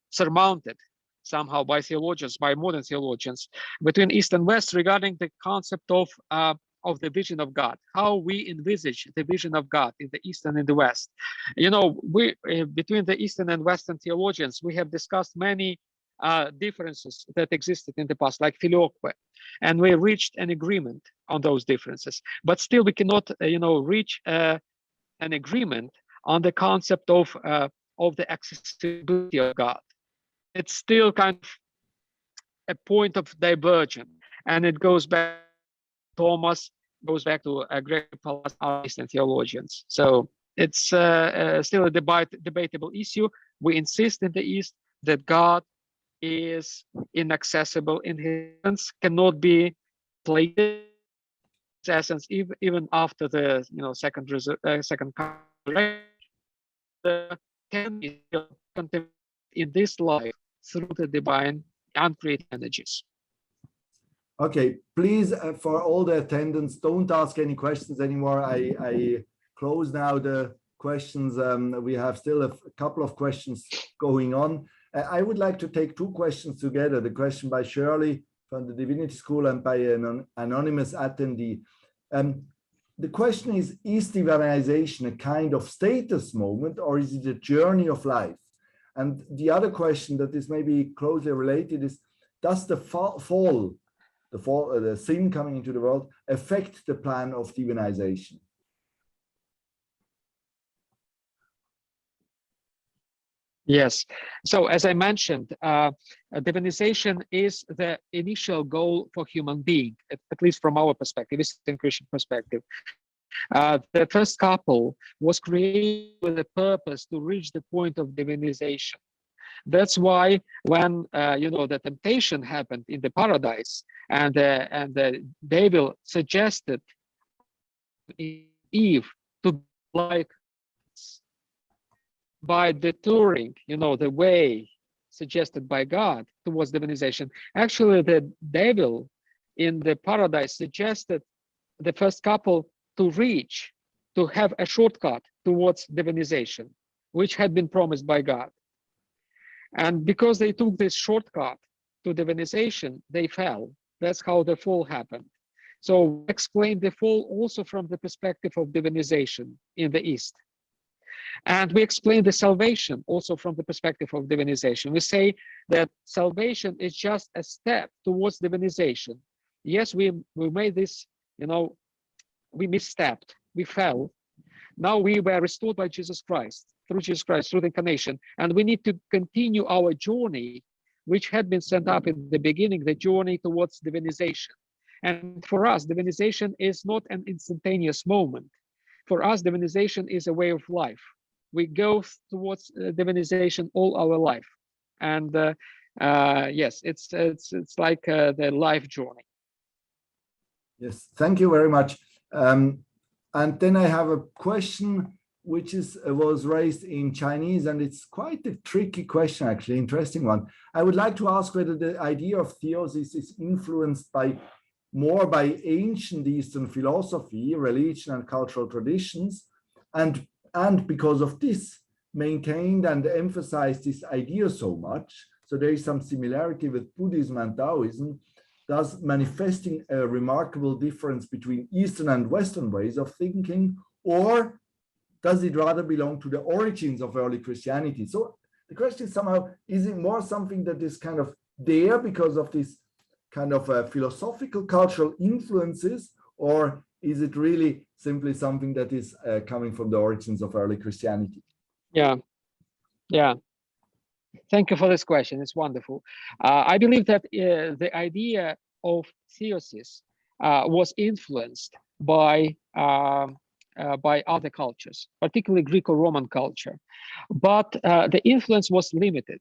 surmounted somehow by theologians, by modern theologians, between East and West regarding the concept of the vision of God, how we envisage the vision of God in the East and in the West. You know, we between the Eastern and Western theologians, we have discussed many differences that existed in the past, like filioque, and we reached an agreement on those differences. But still, we cannot, reach an agreement on the concept of the accessibility of God. It's still kind of a point of divergence, and it goes back to Thomas, goes back to Gregory Palamas, our Eastern theologians. So it's still a debatable issue. We insist in the East that God is inaccessible in his essence, cannot be plated his essence even after the second can be still contemplated in this life through the divine uncreated energies. Okay, please, for all the attendants, don't ask any questions anymore. I close now the questions. We have still a couple of questions going on. I would like to take two questions together, the question by Shirley from the Divinity School and by an anonymous attendee. The question is divinization a kind of status moment, or is it a journey of life? And the other question that is maybe closely related is, does the the sin coming into the world affect the plan of divinization? Yes. So as I mentioned, divinization is the initial goal for human being, at least from our perspective, Eastern Christian perspective. The first couple was created with a purpose to reach the point of divinization. That's why when the temptation happened in the paradise, and the devil suggested Eve to be like, by detouring, the way suggested by God towards divinization. Actually, the devil in the paradise suggested the first couple to have a shortcut towards divinization, which had been promised by God. And because they took this shortcut to divinization, they fell. That's how the fall happened. So explain the fall also from the perspective of divinization in the East. And we explain the salvation also from the perspective of divinization. We say that salvation is just a step towards divinization. Yes, we made this, we misstepped, we fell. Now we were restored by Jesus Christ, through the incarnation. And we need to continue our journey, which had been set up in the beginning, the journey towards divinization. And for us, divinization is not an instantaneous moment. For us, divinization is a way of life. We go towards divinization all our life. And yes, it's like the life journey. Yes, thank you very much. And then I have a question which was raised in Chinese, and it's quite a tricky question, actually, interesting one. I would like to ask whether the idea of theosis is influenced more by ancient Eastern philosophy, religion, and cultural traditions, and because of this maintained and emphasized this idea so much. So there is some similarity with Buddhism and Taoism, thus manifesting a remarkable difference between Eastern and Western ways of thinking, or does it rather belong to the origins of early Christianity? So the question is somehow, is it more something that is kind of there because of this kind of philosophical cultural influences, or is it really simply something that is coming from the origins of early Christianity? Yeah. Thank you for this question. It's wonderful. I believe that the idea of theosis was influenced by by other cultures, particularly Greco-Roman culture. But the influence was limited.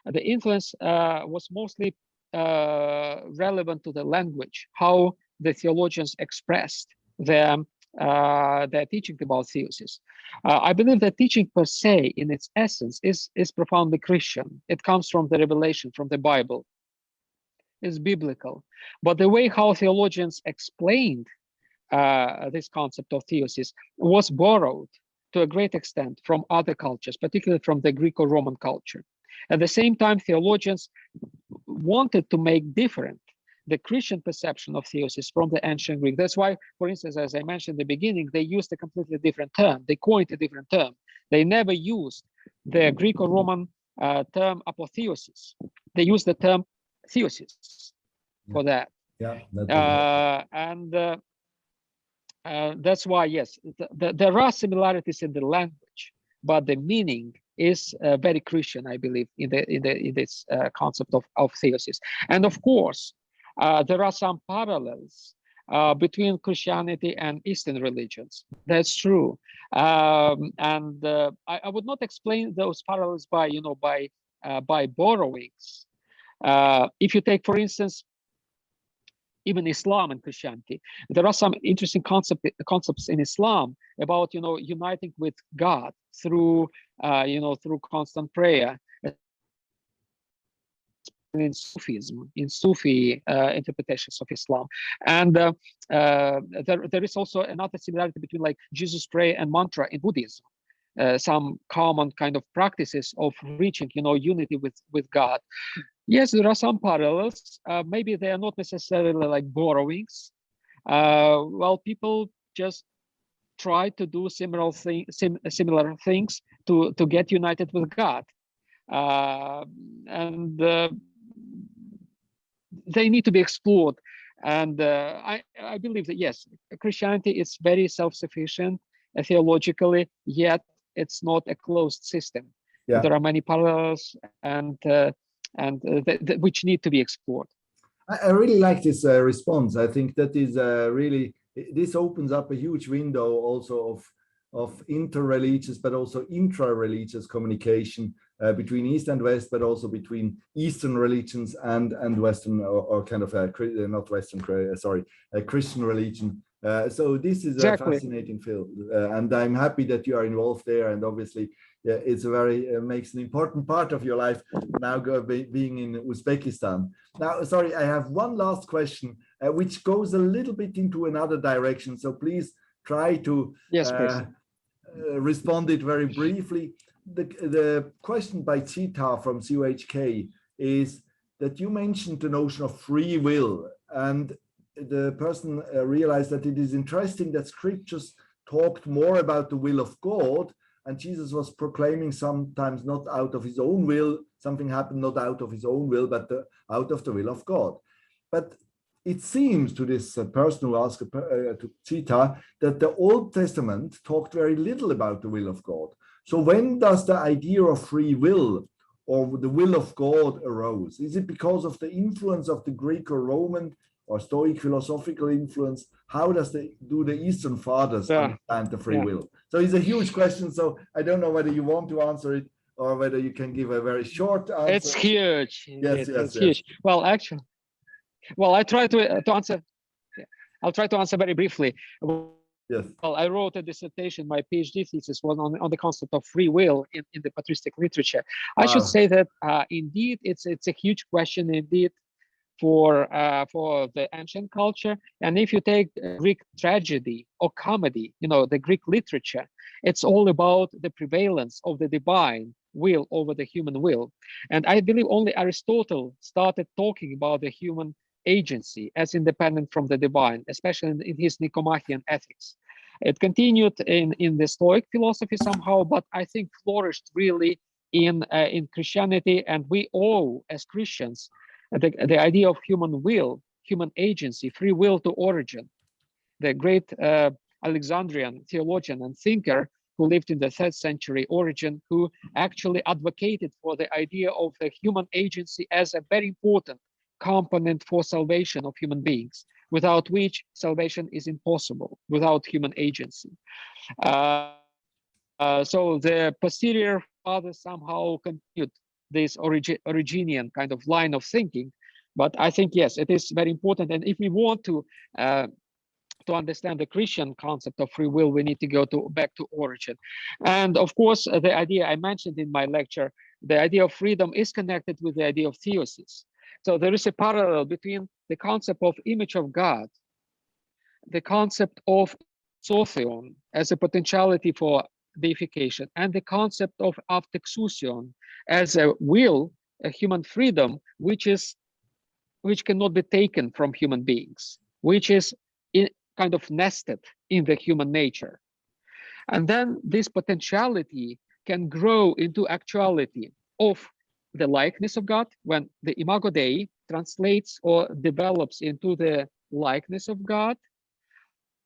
The influence was mostly relevant to the language, how the theologians expressed their teaching about theosis. I believe that teaching per se, in its essence, is profoundly Christian. It comes from the revelation, from the Bible. It's biblical. But the way how theologians explained this concept of theosis was borrowed to a great extent from other cultures, particularly from the Greco-Roman culture. At the same time, theologians wanted to make different the Christian perception of theosis from the ancient Greek. That's why, for instance, as I mentioned in the beginning, they used a completely different term. They coined a different term. They never used the Greco-Roman term apotheosis. They used the term theosis for that. Yeah, That's why, yes, there are similarities in the language, but the meaning is very Christian, I believe, in this concept of theosis. And of course, there are some parallels between Christianity and Eastern religions. That's true. I would not explain those parallels by borrowings. If you take, for instance, even Islam and Christianity, there are some interesting concepts in Islam about uniting with God through through constant prayer. In Sufism, in Sufi interpretations of Islam, and there is also another similarity between like Jesus prayer and mantra in Buddhism. Some common kind of practices of reaching, unity with God. Yes, there are some parallels. Maybe they are not necessarily like borrowings. Well, people just try to do similar things to get united with God, and they need to be explored. And I believe that yes, Christianity is very self-sufficient theologically, yet it's not a closed system. Yeah. There are many parallels and which need to be explored. I really like this response. I think that is really, this opens up a huge window also of inter-religious, but also intra-religious communication between East and West, but also between Eastern religions and Western or kind of not Western, sorry, Christian religion. So this is a fascinating field, and I'm happy that you are involved there. And obviously, yeah, it's a very makes an important part of your life now being in Uzbekistan. Now, sorry, I have one last question, which goes a little bit into another direction. So please try to respond it very briefly. The question by Chita from COHK is that you mentioned the notion of free will, and the person realized that it is interesting that scriptures talked more about the will of God, and Jesus was proclaiming sometimes not out of his own will, something happened not out of his own will, but out of the will of God. But it seems to this person who asked to Chita that the Old Testament talked very little about the will of God. So when does the idea of free will or the will of God arose? Is it because of the influence of the Greco-Roman or Stoic philosophical influence? How do the Eastern fathers understand the free will? So it's a huge question. So I don't know whether you want to answer it or whether you can give a very short answer. It's huge. Yes, it's huge. Well, actually, I try to answer. I'll try to answer very briefly. Yes. Well, I wrote a dissertation. My PhD thesis was on the concept of free will in the patristic literature. Wow. I should say that indeed it's a huge question indeed for the ancient culture. And if you take Greek tragedy or comedy, the Greek literature, it's all about the prevalence of the divine will over the human will. And I believe only Aristotle started talking about the human agency as independent from the divine, especially in his Nicomachean Ethics. It continued in the Stoic philosophy somehow, but I think flourished really in Christianity. And we owe, as Christians, the idea of human will, human agency, free will to Origen, the great Alexandrian theologian and thinker who lived in the 3rd century, Origen, who actually advocated for the idea of the human agency as a very important component for salvation of human beings. without which salvation is impossible, without human agency. So the posterior father somehow continued this Originian kind of line of thinking. But I think, yes, it is very important. And if we want to understand the Christian concept of free will, we need to go back to origin. And of course, the idea I mentioned in my lecture, the idea of freedom is connected with the idea of theosis. So there is a parallel between the concept of image of God, the concept of sotheon as a potentiality for deification, and the concept of aftexousion as a will, a human freedom, which cannot be taken from human beings, which is kind of nested in the human nature. And then this potentiality can grow into actuality of the likeness of God, when the imago Dei translates or develops into the likeness of God.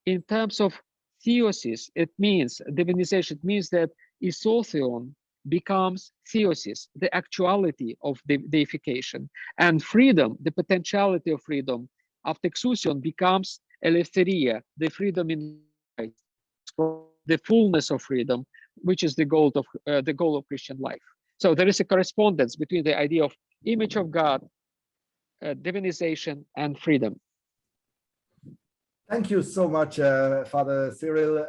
In terms of theosis, it means divinization. It means that isotheon becomes theosis, the actuality of the deification, and freedom, the potentiality of freedom, aftexousion, becomes eleutheria, the freedom in Christ, the fullness of freedom, which is the goal of Christian life. So there is a correspondence between the idea of image of God, divinization, and freedom. Thank you so much, Father Cyril,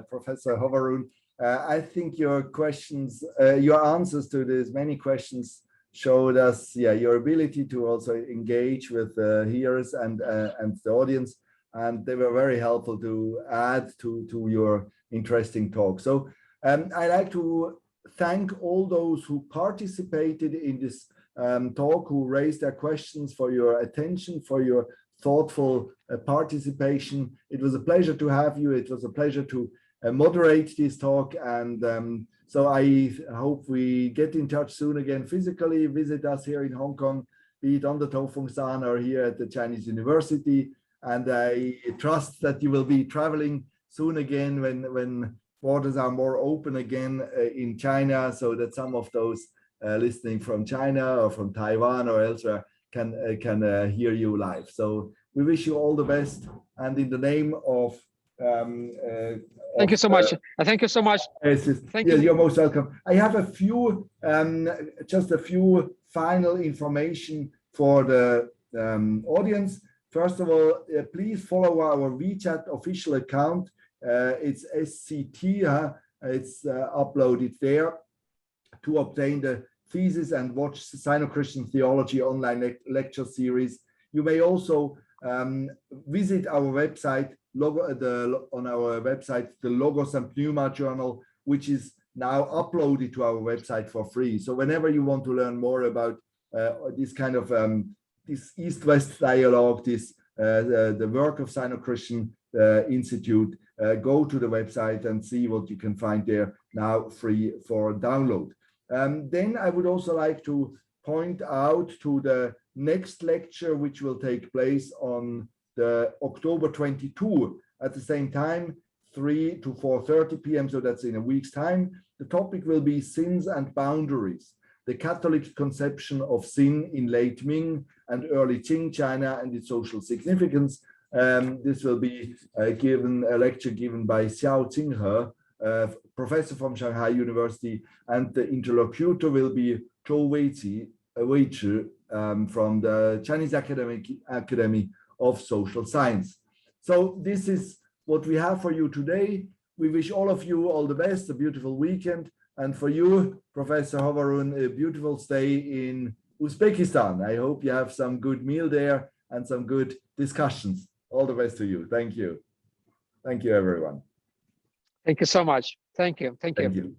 Professor Hoveroon. I think your questions, your answers to these many questions showed us, your ability to also engage with the hearers and the audience, and they were very helpful to add to your interesting talk. So I'd like to thank all those who participated in this talk, who raised their questions, for your attention, for your thoughtful participation. It was a pleasure to have you. It was a pleasure to moderate this talk, and so I hope we get in touch soon again physically. Visit us here in Hong Kong, be it on the Tofungshan or here at the Chinese University, and I trust that you will be traveling soon again when borders are more open again in China, so that some of those listening from China or from Taiwan or elsewhere can hear you live. So we wish you all the best, and in the name of thank you so much. Thank you so much. Thank you. You're most welcome. I have a few, just a few final information for the audience. First of all, please follow our WeChat official account. It's SCT. It's uploaded there to obtain the thesis and watch Sino-Christian theology online lecture series. You may also visit our website, on our website, the Logos and Pneuma journal, which is now uploaded to our website for free. So whenever you want to learn more about this kind of this East-West dialogue, the work of Sino-Christian Institute, go to the website and see what you can find there now free for download. Then I would also like to point out to the next lecture, which will take place on the October 22 at the same time, 3 to 4:30 p.m. So that's in a week's time. The topic will be Sins and Boundaries, the Catholic conception of sin in late Ming and early Qing China and its social significance. This will be a lecture given by Xiao Qinghe, professor from Shanghai University, and the interlocutor will be Zhou Weiqi from the Chinese Academy of Social Science. So this is what we have for you today. We wish all of you all the best, a beautiful weekend, and for you, Professor Hoveroon, a beautiful stay in Uzbekistan. I hope you have some good meal there and some good discussions. All the best to you. Thank you. Thank you, everyone. Thank you so much. Thank you. Thank you. Thank you.